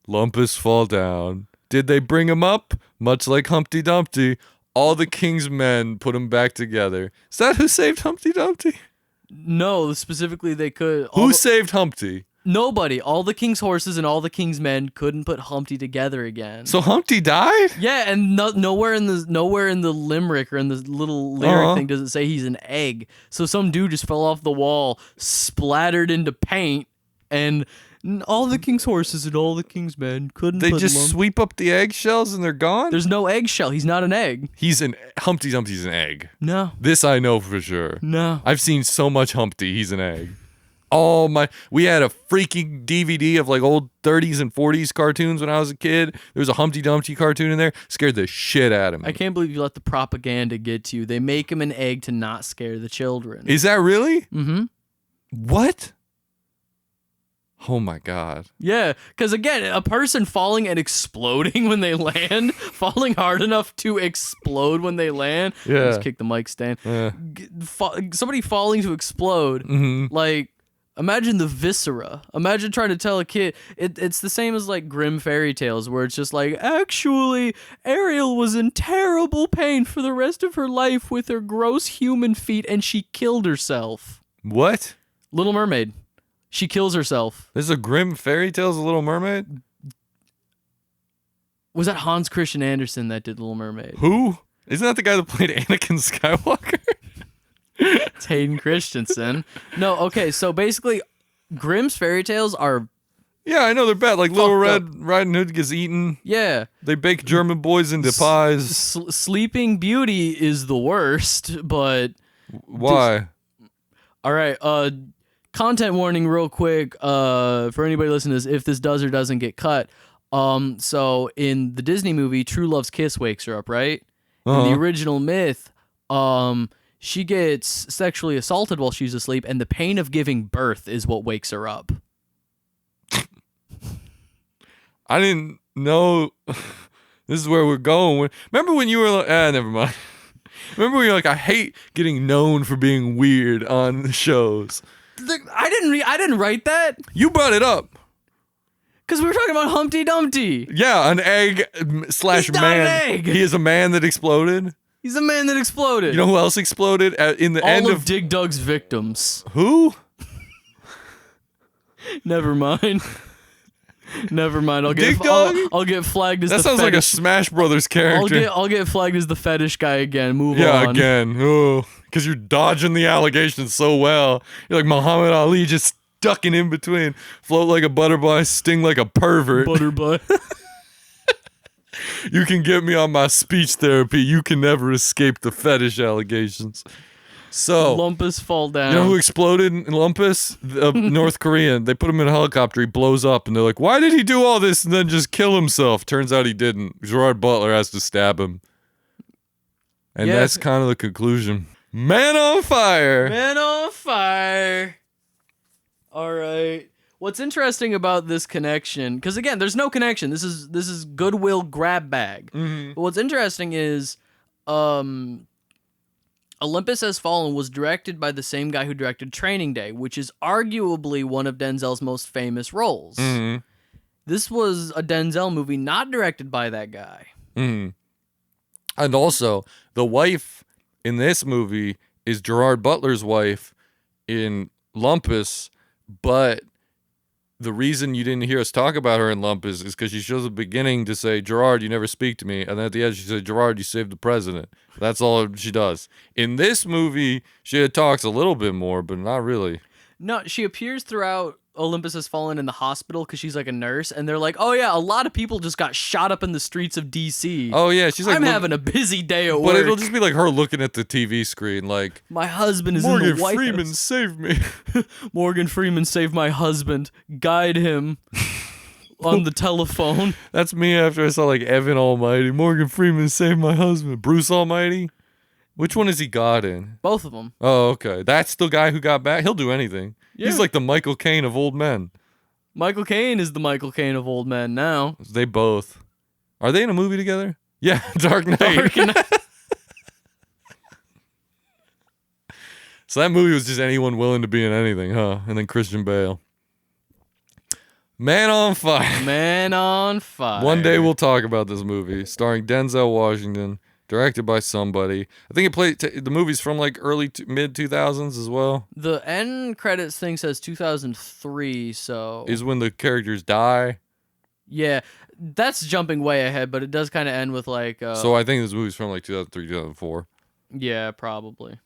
Lumpus fall down. Did they bring him up? Much like Humpty Dumpty, all the king's men put him back together. Is that who saved Humpty Dumpty? No, specifically they could. Who saved Humpty? Nobody. All the king's horses and all the king's men couldn't put Humpty together again. So Humpty died? Yeah, and nowhere in the limerick or in the little lyric thing does it say he's an egg. So some dude just fell off the wall, splattered into paint, and all the king's horses and all the king's men couldn't. They just sweep up the eggshells and they're gone. There's no eggshell. He's not an egg. Humpty's an egg. No. This I know for sure. No. I've seen so much Humpty. He's an egg. We had a freaking DVD of like old 30s and 40s cartoons when I was a kid. There was a Humpty Dumpty cartoon in there. Scared the shit out of me. I can't believe you let the propaganda get to you. They make him an egg to not scare the children. Is that really? Mm-hmm. What? Oh my God. Yeah, because again, a person falling and exploding when they land, falling hard enough to explode when they land. Yeah. Just kick the mic stand. Yeah. Somebody falling to explode, like... Imagine the viscera. Imagine trying to tell a kid. It's the same as like grim fairy tales where it's just like, actually, Ariel was in terrible pain for the rest of her life with her gross human feet and she killed herself. What? Little Mermaid. She kills herself. This is a grim fairy tales of Little Mermaid? Was that Hans Christian Andersen that did Little Mermaid? Who? Isn't that the guy that played Anakin Skywalker? It's Hayden Christensen. No, okay, so basically, Grimm's fairy tales are... Yeah, I know they're bad. Like Little Red Riding Hood gets eaten. Yeah. They bake German boys into pies. Sleeping Beauty is the worst, but... Why? All right, content warning real quick for anybody listening to this, if this does or doesn't get cut. So in the Disney movie, True Love's Kiss wakes her up, right? In the original myth, she gets sexually assaulted while she's asleep, and the pain of giving birth is what wakes her up. I didn't know this is where we're going. Remember when you were like, never mind. Remember when you're like, I hate getting known for being weird on the shows. I didn't write that. You brought it up. Because we were talking about Humpty Dumpty. Yeah, an egg / He's man. not an egg. He is a man that exploded. He's a man that exploded. You know who else exploded in the end All of of Dig Dug's victims. Who? Never mind. Never mind. I'll Dig Dug? I'll get flagged as that the sounds like a fetish. Smash Brothers character. I'll get flagged as the fetish guy again. Move on. Yeah, again. Oh, because you're dodging the allegations so well. You're like Muhammad Ali, just ducking in between. Float like a butterfly, sting like a pervert. Butterbutt. You can get me on my speech therapy. You can never escape the fetish allegations. So, Olympus fall down. you know who exploded in Olympus? North Korean. They put him in a helicopter. He blows up, and they're like, "Why did he do all this and then just kill himself?" Turns out he didn't. Gerard Butler has to stab him, and Yeah. that's kind of the conclusion. Man on fire. Man on fire. All right. What's interesting about this connection, because again, there's no connection. This is goodwill grab bag. Mm-hmm. But what's interesting is, Olympus Has Fallen was directed by the same guy who directed Training Day, which is arguably one of Denzel's most famous roles. Mm-hmm. This was a Denzel movie not directed by that guy. Mm-hmm. And also, the wife in this movie is Gerard Butler's wife in Olympus, but the reason you didn't hear us talk about her in Olympus is because she shows at the beginning to say, "Gerard, you never speak to me," and then at the end she said, "Gerard, you saved the president." That's all she does. In this movie, she talks a little bit more, but not really. No, she appears throughout Olympus Has Fallen in the hospital because she's like a nurse, and they're like, "Oh yeah, a lot of people just got shot up in the streets of DC." Oh yeah, she's like, I'm having a busy day at work. but it'll just be like her looking at the TV screen, like, My husband is Morgan in the White Freeman House. saved me. Morgan Freeman saved my husband. Guide him on the telephone. That's me after I saw like Evan Almighty. Morgan Freeman saved my husband. Bruce Almighty. Which one is he God in? Both of them. Oh, okay. That's the guy who got back. He'll do anything. Yeah. He's like the Michael Caine of old men. Michael Caine is the Michael Caine of old men now. They both. Are they in a movie together? Yeah, Dark Knight. Dark Knight. So that movie was just anyone willing to be in anything, huh? And then Christian Bale. Man on Fire. Man on Fire. One day we'll talk about this movie, starring Denzel Washington, Directed by somebody. I think it played. The movie's from like mid 2000s as well. The end credits thing says 2003, so Is when the characters die. yeah, that's jumping way ahead, but it does kind of end with like. So I think this movie's from like 2003, 2004. Yeah, probably.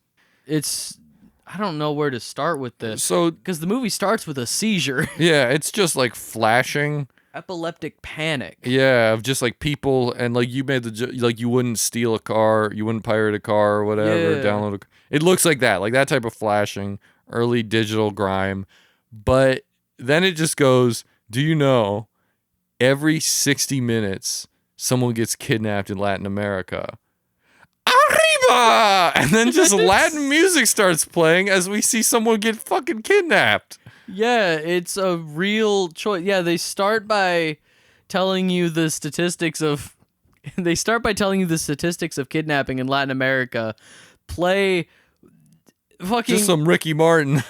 I don't know where to start with this. So because the movie starts with a seizure. Yeah, it's just like flashing. Epileptic panic. Yeah, of just like people, and like you made like you wouldn't steal a car, you wouldn't pirate a car or whatever, download it looks like that type of flashing, early digital grime. But then it just goes, do you know, every 60 minutes someone gets kidnapped in Latin America. Arriba! And then just Latin music starts playing as we see someone get fucking kidnapped. Yeah, it's a real choice. Yeah, they start by telling you the statistics of kidnapping in Latin America. Play fucking just some Ricky Martin.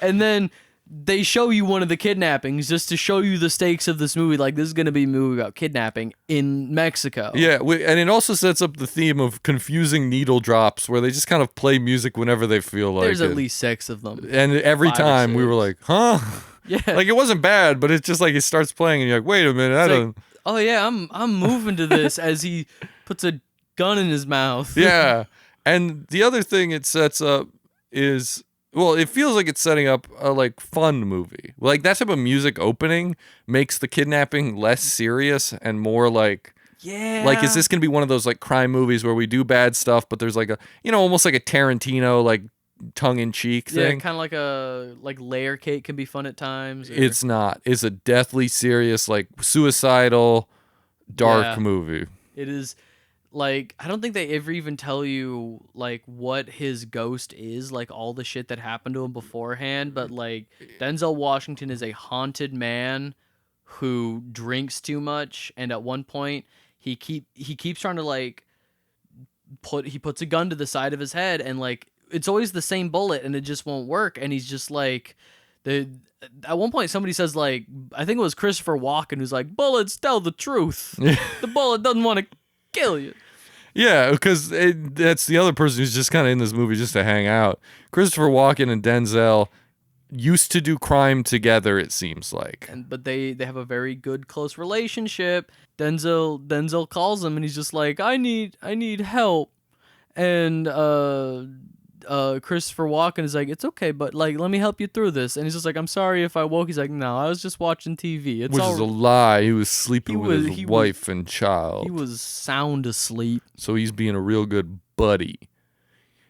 And then they show you one of the kidnappings just to show you the stakes of this movie. Like, this is going to be a movie about kidnapping in Mexico. Yeah, and it also sets up the theme of confusing needle drops where they just kind of play music whenever they feel like There's it. at least 6 of them. And every time we were like, huh? Yeah. Like, it wasn't bad, but it's just like it starts playing and you're like, wait a minute, I don't... Oh, yeah, I'm moving to this as he puts a gun in his mouth. Yeah. And the other thing it sets up is... Well, it feels like it's setting up a like fun movie. Like that type of music opening makes the kidnapping less serious and more like, like is this gonna be one of those like crime movies where we do bad stuff, but there's like a almost like a Tarantino like tongue in cheek thing. Yeah, kind of like Layer Cake can be fun at times. Or... It's not. It's a deathly serious like suicidal dark movie. It is. Like, I don't think they ever even tell you, like, what his ghost is, like, all the shit that happened to him beforehand, but, like, Denzel Washington is a haunted man who drinks too much, and at one point, he keeps trying to, like, he puts a gun to the side of his head, and, like, it's always the same bullet, and it just won't work, and he's just, like, at one point, somebody says, like, I think it was Christopher Walken, who's like, bullets tell the truth. The bullet doesn't want to kill you. Yeah, because that's the other person who's just kind of in this movie just to hang out. Christopher Walken and Denzel used to do crime together, it seems like. But they have a very good close relationship. Denzel calls him and he's just like, I need help. And Christopher Walken is like, it's okay, but like, let me help you through this. And he's just like, I'm sorry if I woke. He's like, no, I was just watching TV. Which is a lie. He was sleeping with his wife and child. He was sound asleep. So he's being a real good buddy.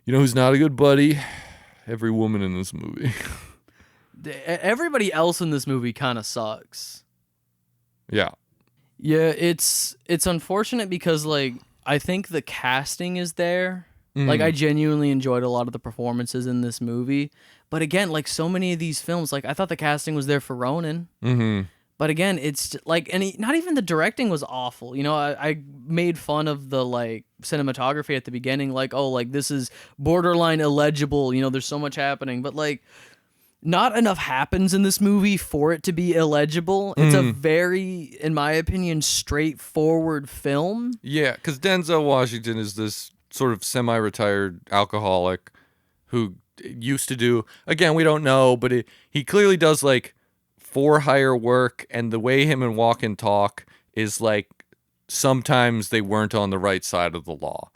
You know who's not a good buddy? Every woman in this movie. Everybody else in this movie kind of sucks. Yeah. Yeah, it's unfortunate because like I think the casting is there. Like, I genuinely enjoyed a lot of the performances in this movie. But again, like, so many of these films, like, I thought the casting was there for Ronan. Mm-hmm. But again, it's, like, not even the directing was awful. You know, I made fun of the, like, cinematography at the beginning. Like, oh, like, this is borderline illegible. You know, there's so much happening. But, like, not enough happens in this movie for it to be illegible. It's a very, in my opinion, straightforward film. Yeah, because Denzel Washington is this sort of semi-retired alcoholic who used to do, again, we don't know, but he clearly does like for hire work, and the way him and Walken talk is like sometimes they weren't on the right side of the law.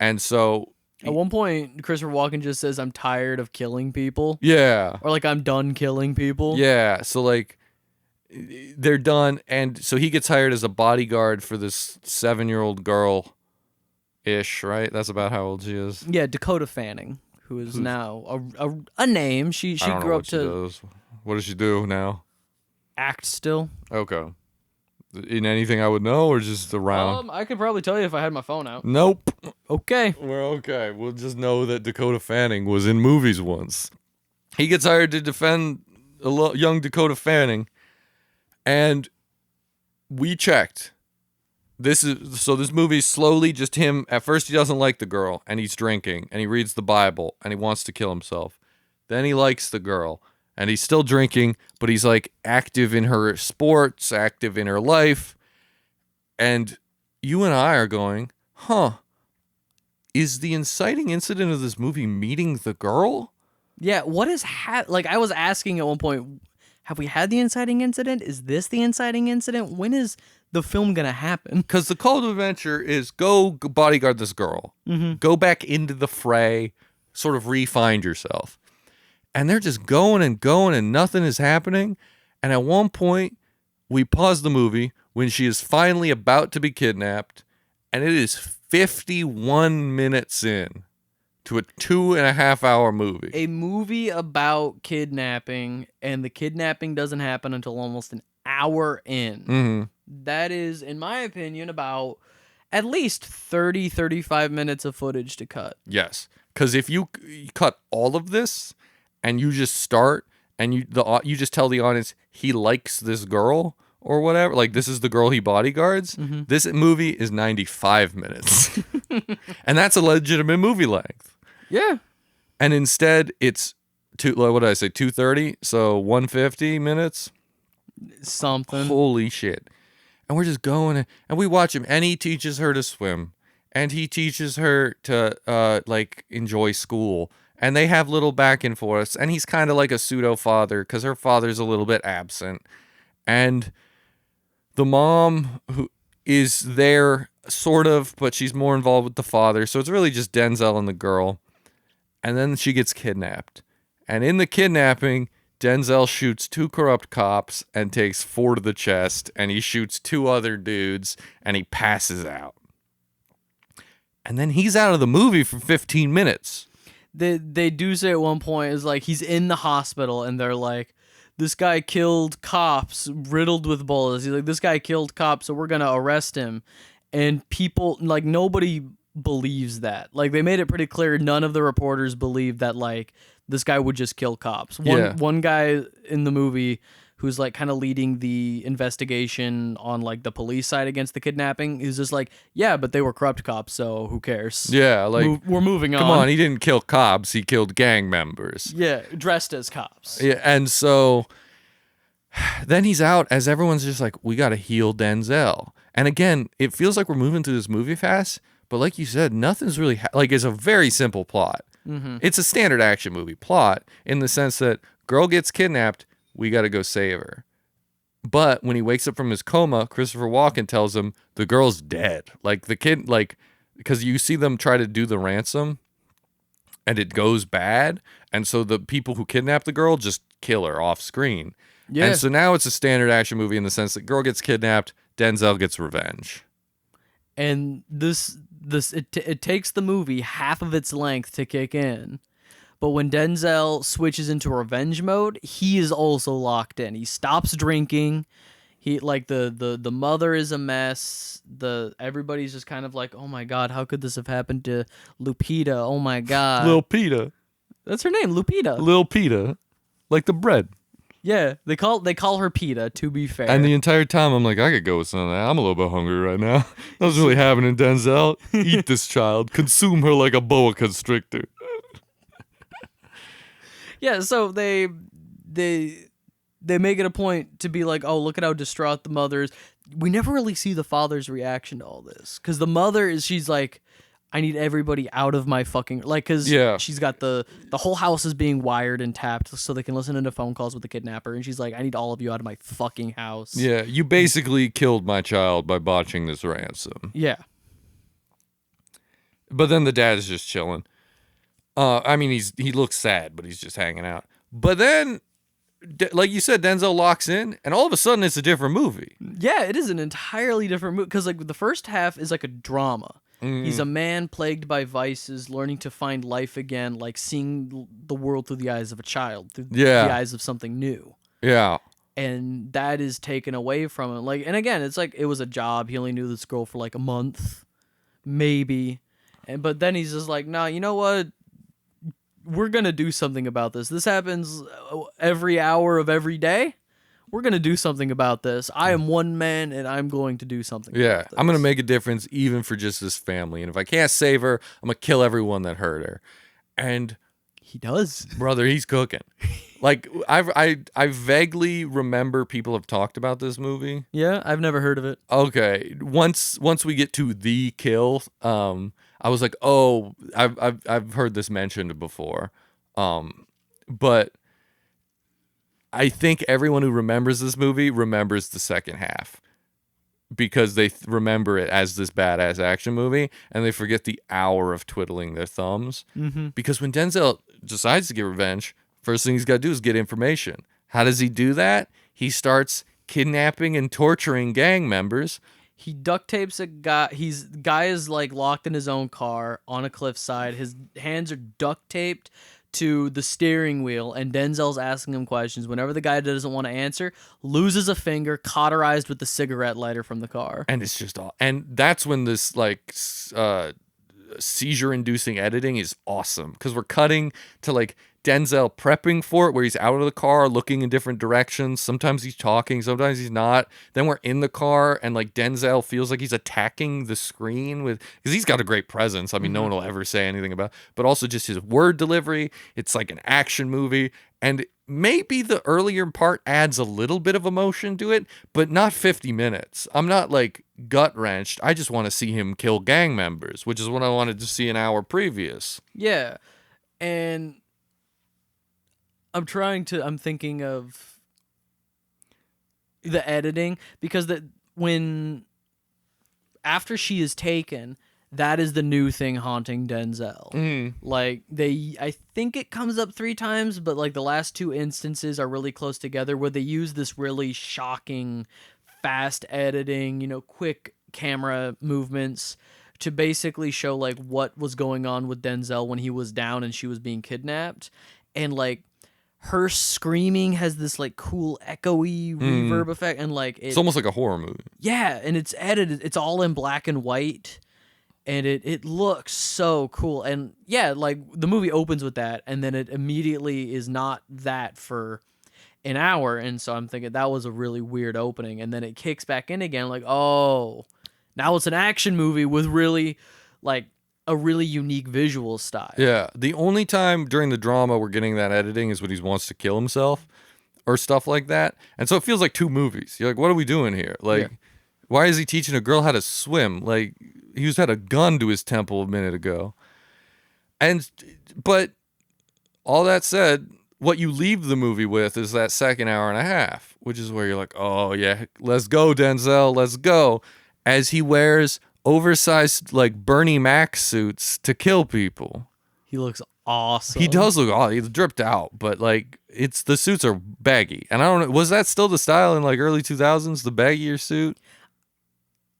And so at one point, Christopher Walken just says, I'm tired of killing people. Yeah. Or like, I'm done killing people. Yeah, so like they're done, and so he gets hired as a bodyguard for this 7-year-old girl ish, right? That's about how old she is. Yeah, Dakota Fanning, who is now a name. She grew up to. What does she do now? Act still. Okay. In anything I would know, or just around? I could probably tell you if I had my phone out. Nope. Okay. We're okay. We'll just know that Dakota Fanning was in movies once. He gets hired to defend a young Dakota Fanning, and we checked. This movie's slowly just him. At first, he doesn't like the girl, and he's drinking, and he reads the Bible, and he wants to kill himself. Then he likes the girl, and he's still drinking, but he's like active in her sports, active in her life. And you and I are going, huh, is the inciting incident of this movie meeting the girl? Yeah, what is like I was asking at one point, have we had the inciting incident? Is this the inciting incident? When is the film gonna happen? Because the call to adventure is go bodyguard this girl. Mm-hmm. Go back into the fray, sort of re-find yourself. And they're just going and nothing is happening. And at one point, we pause the movie when she is finally about to be kidnapped, and it is 51 minutes in to a 2.5 hour movie. A movie about kidnapping, and the kidnapping doesn't happen until almost an hour in. Mm-hmm. That is, in my opinion, about at least 35 minutes of footage to cut. Yes, because if you cut all of this and you just start and you just tell the audience he likes this girl or whatever, like this is the girl he bodyguards, this movie is 95 minutes. And that's a legitimate movie length. Yeah. And instead it's what did I say, 230? So 150 minutes? Something. Holy shit. And we're just going and we watch him and he teaches her to swim and he teaches her to like enjoy school. And they have little back and forths, and he's kind of like a pseudo father because her father's a little bit absent. And the mom who is there sort of, but she's more involved with the father. So it's really just Denzel and the girl. And then she gets kidnapped. And in the kidnapping, Denzel shoots 2 corrupt cops and takes 4 to the chest. And he shoots 2 other dudes and he passes out. And then he's out of the movie for 15 minutes. They do say at one point is like he's in the hospital and they're like, this guy killed cops riddled with bullets. He's like, this guy killed cops, so we're gonna arrest him. And people, like, nobody believes that. Like, they made it pretty clear none of the reporters believe that like this guy would just kill cops. One guy in the movie who's like kind of leading the investigation on like the police side against the kidnapping, is just like, yeah, but they were corrupt cops, so who cares? Yeah, like we're moving on. Come on, he didn't kill cops, he killed gang members. Yeah, dressed as cops. Yeah, and so then he's out as everyone's just like, we got to heal Denzel. And again, it feels like we're moving through this movie fast, but like you said, nothing's really like it's a very simple plot. Mm-hmm. It's a standard action movie plot in the sense that girl gets kidnapped, we got to go save her. But when he wakes up from his coma, Christopher Walken tells him the girl's dead. Like the kid, like, because you see them try to do the ransom and it goes bad. And so the people who kidnap the girl just kill her off screen. Yeah. And so now it's a standard action movie in the sense that girl gets kidnapped, Denzel gets revenge. And it takes the movie half of its length to kick in. But when Denzel switches into revenge mode, he is also locked in. He stops drinking. He like the mother is a mess. Everybody's just kind of like, oh my god, how could this have happened to Lupita? Oh my god, Lil Pita. That's her name, Lupita. Lil Pita, like the bread. Yeah, they call her Pita. To be fair, and the entire time I'm like, I could go with some of that. I'm a little bit hungry right now. That's really happening, Denzel. Eat this child. Consume her like a boa constrictor. Yeah, so they make it a point to be like, oh, look at how distraught the mother is. We never really see the father's reaction to all this. Because the mother she's like, I need everybody out of my fucking... Like, because she's got the whole house is being wired and tapped so they can listen into phone calls with the kidnapper. And she's like, I need all of you out of my fucking house. Yeah, you basically killed my child by botching this ransom. Yeah. But then the dad is just chilling. I mean, he looks sad, but he's just hanging out. But then, like you said, Denzel locks in, and all of a sudden, it's a different movie. Yeah, it is an entirely different movie. Because like the first half is like a drama. Mm. He's a man plagued by vices, learning to find life again, like seeing the world through the eyes of a child, through the eyes of something new. Yeah. And that is taken away from him. Like, and again, it's like it was a job. He only knew this girl for like a month, maybe. But then he's just like, nah, you know what? We're going to do something about this. This happens every hour of every day. We're going to do something about this. I am one man, and I'm going to do something about this. I'm going to make a difference even for just this family. And if I can't save her, I'm going to kill everyone that hurt her. And he does. Brother, he's cooking. Like, I vaguely remember people have talked about this movie. Yeah, I've never heard of it. Okay. Once we get to the kill, I was like, oh, I've heard this mentioned before, but I think everyone who remembers this movie remembers the second half because they remember it as this badass action movie, and they forget the hour of twiddling their thumbs. Mm-hmm. Because when Denzel decides to get revenge, first thing he's got to do is get information. How does he do that? He starts kidnapping and torturing gang members. He duct tapes a guy. Guy is like locked in his own car on a cliffside. His hands are duct taped to the steering wheel, and Denzel's asking him questions. Whenever the guy doesn't want to answer, loses a finger, cauterized with the cigarette lighter from the car. And it's just all, and that's when this like seizure-inducing editing is awesome, because we're cutting to like Denzel prepping for it, where he's out of the car looking in different directions. Sometimes he's talking, sometimes he's not. Then we're in the car, and like Denzel feels like he's attacking the screen with, because he's got a great presence. I mean, no one will ever say anything about, but also just his word delivery. It's like an action movie, and maybe the earlier part adds a little bit of emotion to it, but not 50 minutes. I'm not like gut wrenched. I just want to see him kill gang members, which is what I wanted to see an hour previous. Yeah, and I'm thinking of the editing, because after she is taken, that is the new thing haunting Denzel. Like I think it comes up 3 times, but like the last 2 instances are really close together, where they use this really shocking, fast editing, quick camera movements to basically show like what was going on with Denzel when he was down and she was being kidnapped. And like, her screaming has this like cool echoey reverb effect, and like it's almost like a horror movie. Yeah, and it's edited. It's all in black and white, and it looks so cool. And yeah, like the movie opens with that, and then it immediately is not that for an hour. And so I'm thinking that was a really weird opening, and then it kicks back in again. Like, oh, now it's an action movie with really like a really unique visual style. Yeah, the only time during the drama we're getting that editing is when he wants to kill himself or stuff like that. And so it feels like 2 movies. You're like, what are we doing here? Like, why is he teaching a girl how to swim? Like, he had a gun to his temple a minute ago. But all that said, what you leave the movie with is that second hour and a half, which is where you're like, oh yeah, let's go, Denzel, let's go. As he wears oversized like Bernie Mac suits to kill people. He looks awesome. He does look awesome. He's dripped out, but like the suits are baggy. And I don't know, was that still the style in like early 2000s, the baggier suit?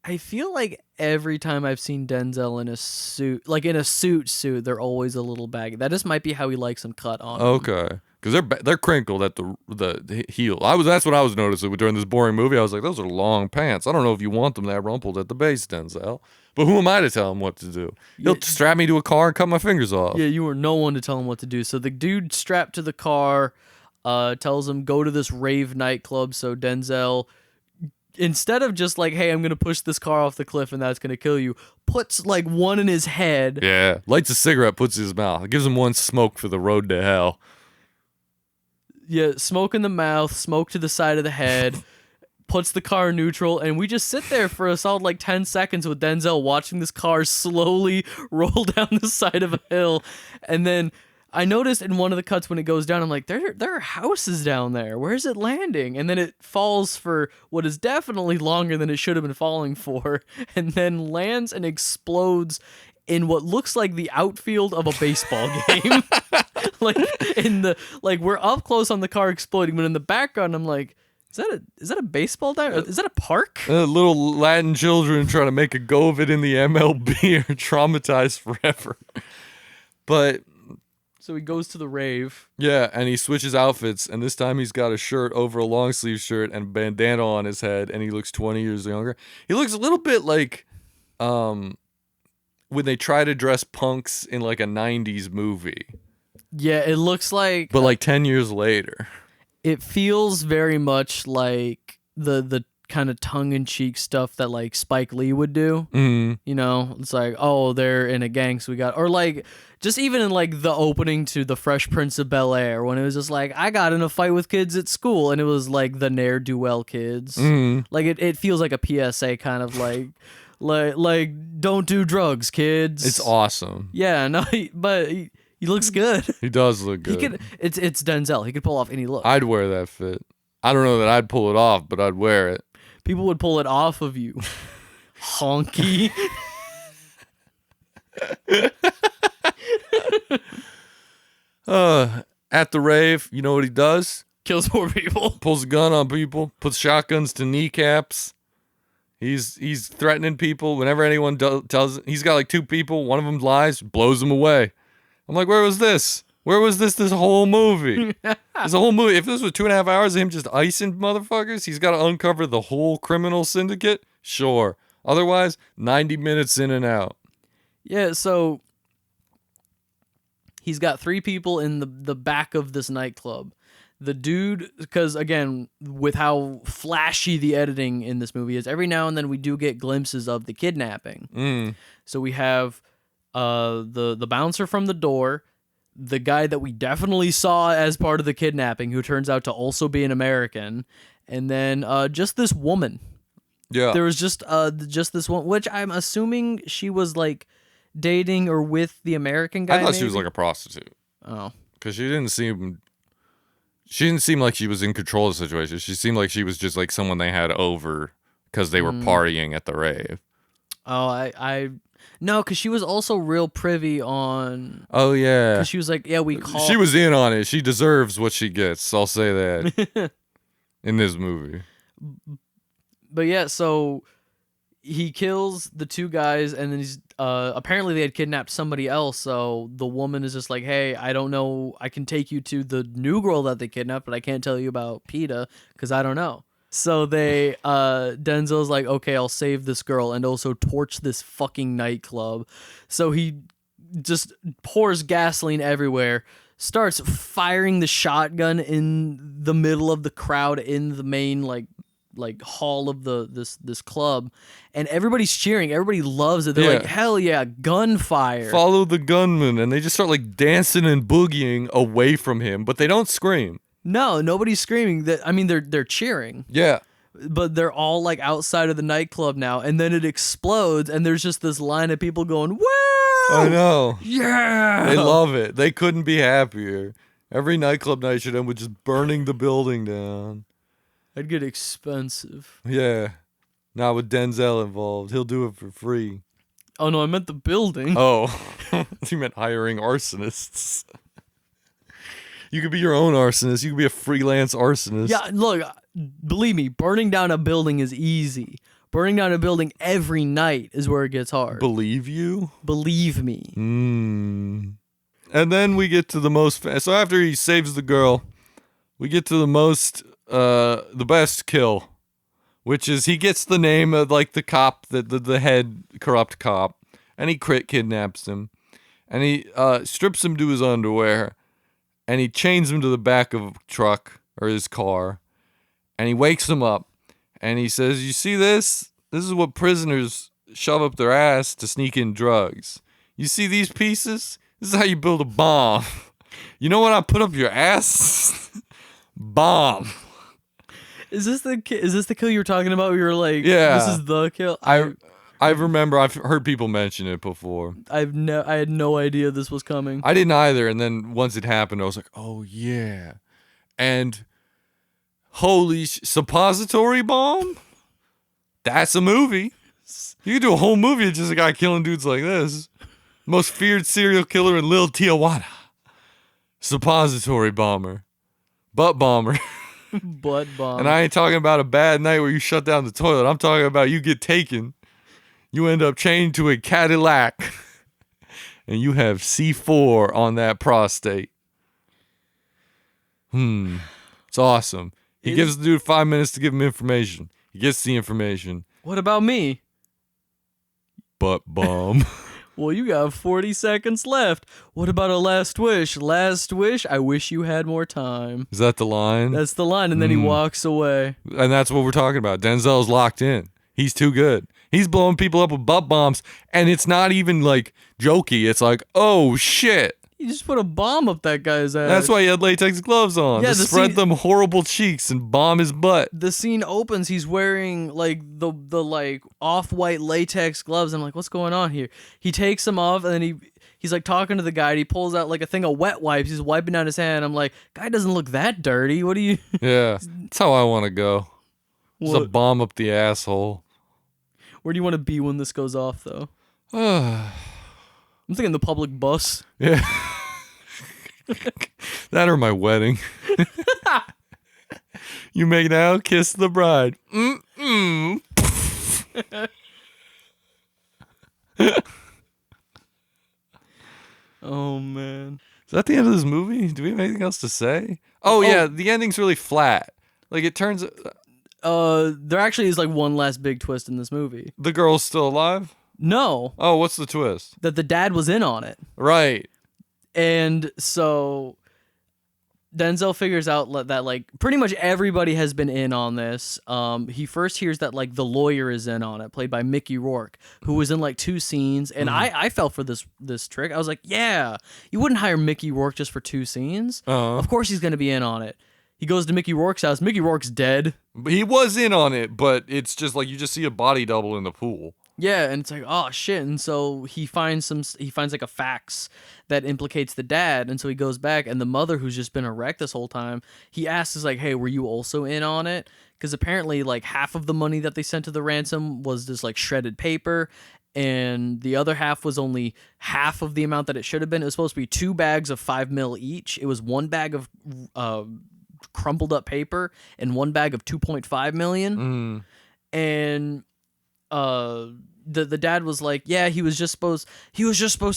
I feel like every time I've seen Denzel in a suit, like in a suit, they're always a little baggy. That just might be how he likes them cut on. Okay. Because they're crinkled at the heel. That's what I was noticing during this boring movie. I was like, those are long pants. I don't know if you want them that rumpled at the base, Denzel. But who am I to tell him what to do? He'll strap me to a car and cut my fingers off. Yeah, you were no one to tell him what to do. So the dude strapped to the car tells him, go to this rave nightclub. So Denzel, instead of just like, hey, I'm going to push this car off the cliff and that's going to kill you, puts like one in his head. Yeah, lights a cigarette, puts it in his mouth. It gives him one smoke for the road to hell. Yeah, smoke in the mouth, smoke to the side of the head, puts the car in neutral, and we just sit there for a solid like 10 seconds with Denzel watching this car slowly roll down the side of a hill. And then I noticed in one of the cuts when it goes down, I'm like, there are houses down there. Where's it landing? And then it falls for what is definitely longer than it should have been falling for, and then lands and explodes in what looks like the outfield of a baseball game. We're up close on the car exploding, but in the background I'm like, is that a baseball diamond? Is that a park? Little Latin children trying to make a go of it in the MLB are traumatized forever. But so he goes to the rave. Yeah, and he switches outfits, and this time he's got a shirt over a long sleeve shirt and bandana on his head, and he looks 20 years younger. He looks a little bit like when they try to dress punks in like a 90s movie. Yeah, it looks like... But like 10 years later. It feels very much like the kind of tongue-in-cheek stuff that like Spike Lee would do. Mm-hmm. You know, it's like, oh, they're in a gang, so we got... Or like, just even in like the opening to The Fresh Prince of Bel-Air, when it was just like, I got in a fight with kids at school, and it was like the ne'er-do-well kids. Mm-hmm. Like, it feels like a PSA kind of like Like don't do drugs, kids. It's awesome. Yeah, no, but he looks good. He does look good. He could. It's Denzel. He could pull off any look. I'd wear that fit. I don't know that I'd pull it off, but I'd wear it. People would pull it off of you. Honky. At the rave, you know what he does? Kills more people. Pulls a gun on people, puts shotguns to kneecaps. He's threatening people whenever anyone tells. He's got like 2 people. One of them lies, blows them away. I'm like, where was this? Where was this whole movie? There's a whole movie. If this was 2.5 hours of him just icing motherfuckers, he's got to uncover the whole criminal syndicate? Sure. Otherwise, 90 minutes in and out. Yeah, so he's got 3 people in the back of this nightclub. The dude, because again, with how flashy the editing in this movie is, every now and then we do get glimpses of the kidnapping. So we have the bouncer from the door, the guy that we definitely saw as part of the kidnapping, who turns out to also be an American, and then just this woman. Yeah. There was just this one, which I'm assuming she was like dating or with the American guy. I thought she was like a prostitute. Oh, because she didn't seem like she was in control of the situation. She seemed like she was just like someone they had over because they were partying at the rave. Oh, I no, because she was also real privy on. Oh yeah, because she was like, yeah, we called. She was in on it. She deserves what she gets. I'll say that in this movie. But yeah, so he kills the 2 guys, and then he's apparently they had kidnapped somebody else. So the woman is just like, hey, I don't know. I can take you to the new girl that they kidnapped, but I can't tell you about PETA because I don't know. So they Denzel's like, okay, I'll save this girl and also torch this fucking nightclub. So he just pours gasoline everywhere, starts firing the shotgun in the middle of the crowd in the main like hall of this club, and everybody's cheering. Everybody loves it. They're like, hell yeah, gunfire. Follow the gunman, and they just start like dancing and boogieing away from him, but they don't scream. No, nobody's screaming. I mean, they're cheering. Yeah. But they're all like outside of the nightclub now, and then it explodes, and there's just this line of people going, "Woo!" I know. Yeah. They love it. They couldn't be happier. Every nightclub night should end with just burning the building down. That'd get expensive. Yeah. Not with Denzel involved. He'll do it for free. Oh no, I meant the building. Oh. You meant hiring arsonists. You could be your own arsonist. You could be a freelance arsonist. Yeah, look, believe me, burning down a building is easy. Burning down a building every night is where it gets hard. Believe you? Believe me. And then we get to the most... So after he saves the girl, we get to the best kill, which is he gets the name of like the cop, the head corrupt cop, and he kidnaps him, and he strips him to his underwear, and he chains him to the back of a truck or his car, and he wakes him up, and he says, "You see this? This is what prisoners shove up their ass to sneak in drugs. You see these pieces? This is how you build a bomb. You know what I put up your ass? Bomb." Is this the kill you were talking about? Where you were like, yeah, this is the kill. I remember. I've heard people mention it before. I had no idea this was coming. I didn't either. And then once it happened, I was like, oh yeah. And holy suppository bomb. That's a movie. You could do a whole movie of just a guy killing dudes like this. Most feared serial killer in Lil Tijuana. Suppository bomber. Butt bomber. Butt bomb. And I ain't talking about a bad night where you shut down the toilet. I'm talking about you get taken. You end up chained to a Cadillac. And you have C4 on that prostate. It's awesome. He gives the dude 5 minutes to give him information. He gets the information. What about me? Butt bomb. Well, you got 40 seconds left. What about a last wish? Last wish, I wish you had more time. Is that the line? That's the line, and then he walks away. And that's what we're talking about. Denzel's locked in. He's too good. He's blowing people up with butt bombs, and it's not even like jokey. It's like, oh shit. You just put a bomb up that guy's ass. That's why he had latex gloves on. Yeah, to spread them horrible cheeks and bomb his butt. The scene opens, he's wearing like the like off-white latex gloves. I'm like, what's going on here? He takes them off and then he's like talking to the guy and he pulls out like a thing of wet wipes. He's wiping down his hand. I'm like, guy doesn't look that dirty. What do you Yeah. That's how I want to go. Just a What? bomb up the asshole. Where do you want to be when this goes off though? I'm thinking the public bus. Yeah. That or my wedding. You make now, kiss the bride. Mm-mm. Oh man. Is that the end of this movie? Do we have anything else to say? Oh yeah, the ending's really flat. Like it turns There actually is like one last big twist in this movie. the girl's still alive? No, Oh, what's the twist? that the dad was in on it. Right. And so Denzel figures out that like pretty much everybody has been in on this. He first hears that like the lawyer is in on it, played by Mickey Rourke, who was in like 2 scenes. And I fell for this trick. I was like, yeah, you wouldn't hire Mickey Rourke just for 2 scenes. Of course he's gonna be in on it. He goes to Mickey Rourke's house. Mickey Rourke's dead. He was in on it, but it's just like you just see a body double in the pool. Yeah, and it's like, oh shit. And so he finds like a fax that implicates the dad, and so he goes back, and the mother, who's just been a wreck this whole time, he asks, is like, hey, were you also in on it? Because apparently like half of the money that they sent to the ransom was just like shredded paper, and the other half was only half of the amount that it should have been. It was supposed to be 2 bags of $5 million each. It was 1 bag of crumpled up paper and 1 bag of 2.5 million. And the dad was like, yeah, he was just supposed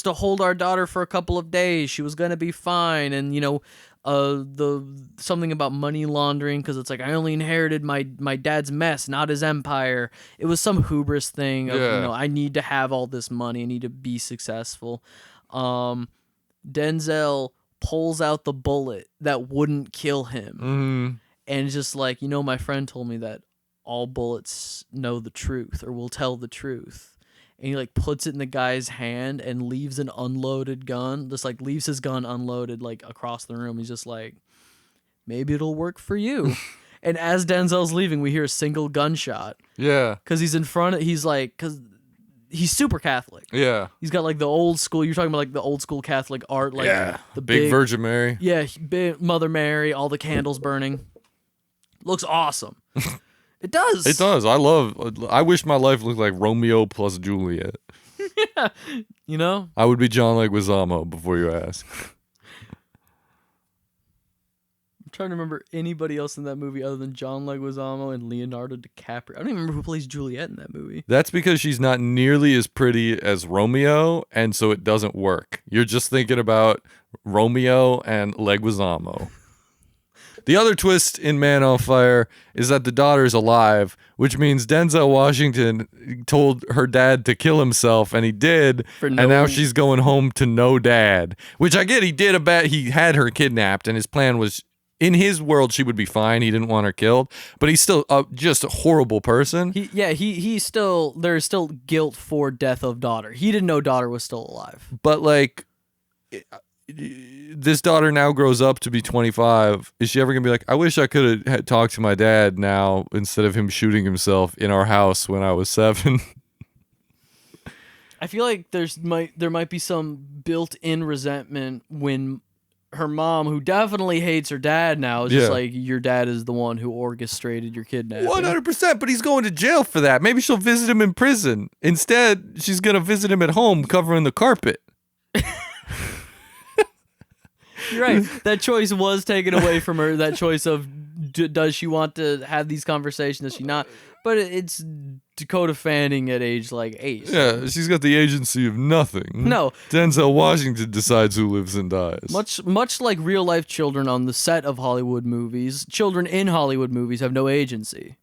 to hold our daughter for a couple of days. She was gonna be fine. And you know, the something about money laundering, because it's like, I only inherited my dad's mess, not his empire. It was some hubris thing of, you know, I need to have all this money, I need to be successful. Denzel pulls out the bullet that wouldn't kill him, and just like, you know, my friend told me that all bullets know the truth or will tell the truth. And he like puts it in the guy's hand and leaves an unloaded gun, just like leaves his gun unloaded like across the room. He's just like, maybe it'll work for you. And as Denzel's leaving, we hear a single gunshot. Yeah. Cause he's in front of, cause he's super Catholic. Yeah. He's got like the old school, you're talking about like the old school Catholic art, like the big Virgin Mary. Yeah, big Mother Mary, all the candles burning. Looks awesome. It does. It does. I wish my life looked like Romeo plus Juliet. Yeah. You know? I would be John Leguizamo before you ask. I'm trying to remember anybody else in that movie other than John Leguizamo and Leonardo DiCaprio. I don't even remember who plays Juliet in that movie. That's because she's not nearly as pretty as Romeo, and so it doesn't work. You're just thinking about Romeo and Leguizamo. The other twist in Man on Fire is that the daughter's alive, which means Denzel Washington told her dad to kill himself, and he did, and now she's going home to no dad. Which I get, he had her kidnapped, and his plan was, in his world, she would be fine. He didn't want her killed, but he's still just a horrible person. There's still guilt for death of daughter. He didn't know daughter was still alive. But like, this daughter now grows up to be 25. Is she ever gonna be like, I wish I could have talked to my dad now instead of him shooting himself in our house when I was 7? I feel like there might be some built-in resentment when her mom, who definitely hates her dad now, is just like, your dad is the one who orchestrated your kidnapping. 100%, but he's going to jail for that. Maybe she'll visit him in prison. Instead, she's gonna visit him at home covering the carpet. You're right. That choice was taken away from her. That choice of does she want to have these conversations? Does she not? But it's Dakota Fanning at age like 8. Yeah, she's got the agency of nothing. No. Denzel Washington decides who lives and dies. Much like real life children on the set of Hollywood movies, children in Hollywood movies have no agency.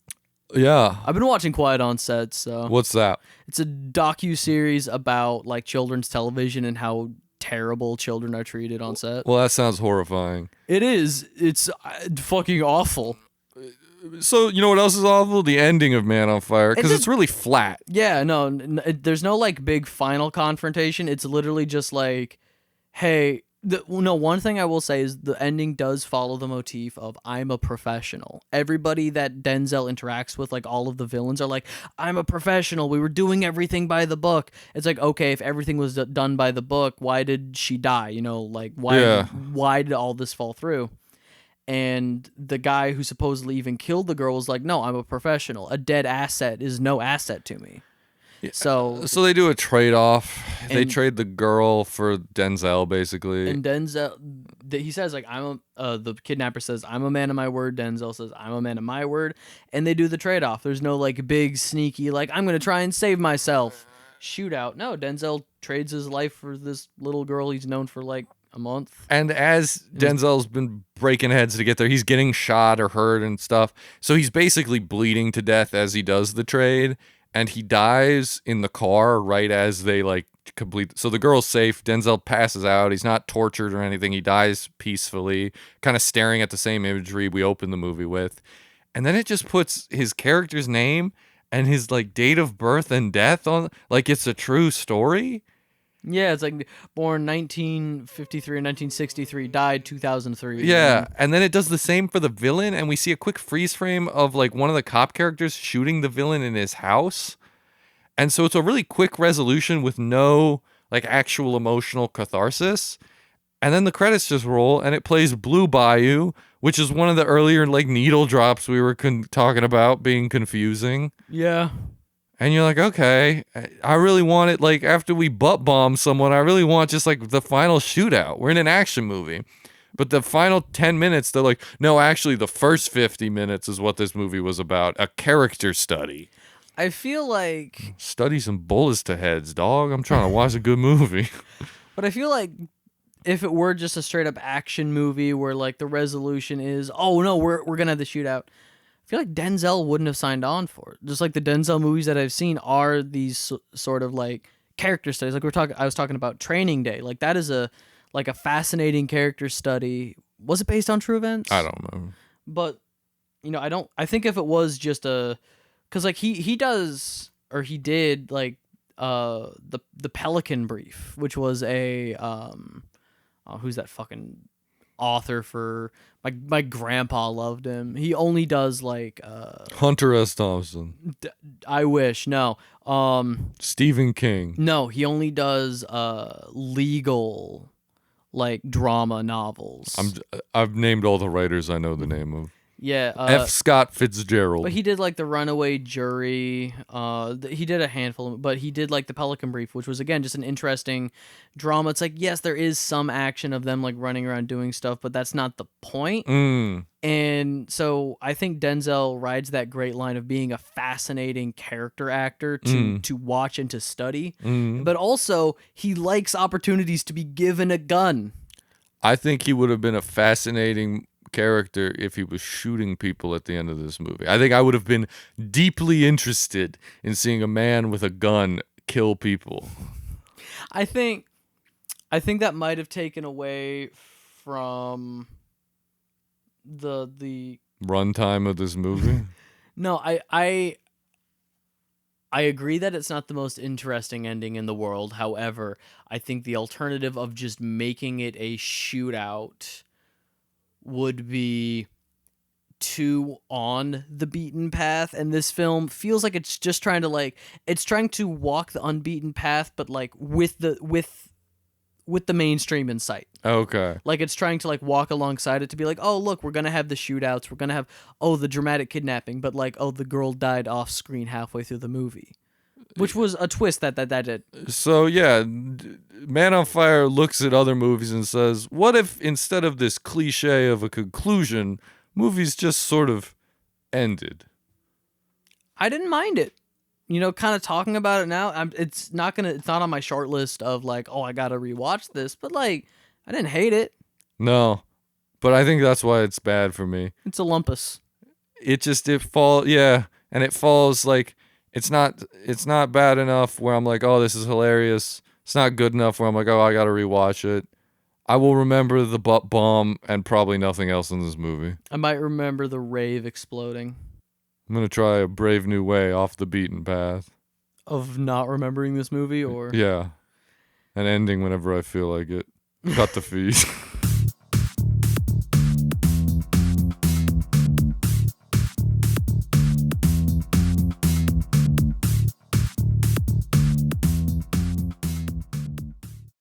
Yeah. I've been watching Quiet on Set. So what's that? It's a docu-series about like children's television and how terrible children are treated on set. Well, that sounds horrifying. It is. It's fucking awful. So, you know what else is awful? The ending of Man on Fire, because it's really flat. Yeah, no, there's no like big final confrontation. It's literally just like, hey, One thing I will say is the ending does follow the motif of I'm a professional. Everybody that Denzel interacts with, like all of the villains, are like, I'm a professional. We were doing everything by the book. It's like, okay, if everything was done by the book, why did she die? Like why did all this fall through? And the guy who supposedly even killed the girl was like, no, I'm a professional. A dead asset is no asset to me. So they do a trade-off. They trade the girl for Denzel, basically. And Denzel, he says, like, the kidnapper says, I'm a man of my word. Denzel says, I'm a man of my word. And they do the trade-off. There's no, like, big, sneaky, like, I'm going to try and save myself shootout. No, Denzel trades his life for this little girl he's known for, like, a month. And as Denzel's been breaking heads to get there, he's getting shot or hurt and stuff. So he's basically bleeding to death as he does the trade. And he dies in the car right as they, like, complete. So the girl's safe. Denzel passes out. He's not tortured or anything. He dies peacefully, kind of staring at the same imagery we opened the movie with. And then it just puts his character's name and his, like, date of birth and death on, like it's a true story. Yeah, it's like born 1953 and 1963, died 2003. Yeah, and then it does the same for the villain, and we see a quick freeze frame of, like, one of the cop characters shooting the villain in his house. And so it's a really quick resolution with no, like, actual emotional catharsis. And then the credits just roll, and it plays Blue Bayou, which is one of the earlier, like, needle drops we were talking about being confusing. Yeah. And you're like, okay, I really want it, like, after we butt bomb someone, I really want just, like, the final shootout. We're in an action movie. But the final 10 minutes, they're like, no, actually, the first 50 minutes is what this movie was about. A character study. I feel like... Study some bullets to heads, dog. I'm trying to watch a good movie. But I feel like if it were just a straight-up action movie where, like, the resolution is, oh, no, we're going to have the shootout, I feel like Denzel wouldn't have signed on for it. Just like the Denzel movies that I've seen are these sort of like character studies. Like I was talking about Training Day. Like that is a fascinating character study. Was it based on true events? I don't know. But I think if it was just cuz like he did like the Pelican Brief, which was a who's that fucking author for my grandpa loved him. He only does like Hunter S. Thompson. I wish. No. Stephen King. No, he only does legal like drama novels. I've named all the writers I know the name of. Yeah. F. Scott Fitzgerald. But he did like the Runaway Jury. He did a handful, but he did like the Pelican Brief, which was again just an interesting drama. It's like, yes, there is some action of them like running around doing stuff, but that's not the point. And so I think Denzel rides that great line of being a fascinating character actor to watch and to study. But also he likes opportunities to be given a gun. I think he would have been a fascinating character if he was shooting people at the end of this movie. I think I would have been deeply interested in seeing a man with a gun kill people. I think that might have taken away from the runtime of this movie. No, I agree that it's not the most interesting ending in the world. However, I think the alternative of just making it a shootout would be too on the beaten path, and this film feels like it's just trying to walk the unbeaten path, but like with the mainstream in sight. Okay. Like it's trying to like walk alongside it to be like, oh look, we're gonna have the shootouts, we're gonna have the dramatic kidnapping, but like the girl died off screen halfway through the movie. Which was a twist that did. So yeah, Man on Fire looks at other movies and says, what if instead of this cliche of a conclusion, movies just sort of ended? I didn't mind it. Kind of talking about it now, it's not on my short list of like, oh, I gotta rewatch this, but like, I didn't hate it. No, but I think that's why it's bad for me. It's Olympus. And it falls like, it's not bad enough where I'm like, oh, this is hilarious. It's not good enough where I'm like, oh, I gotta rewatch it. I will remember the butt bomb and probably nothing else in this movie. I might remember the rave exploding. I'm gonna try a brave new way off the beaten path. Of not remembering this movie, or? Yeah. And ending whenever I feel like it. Cut the fees.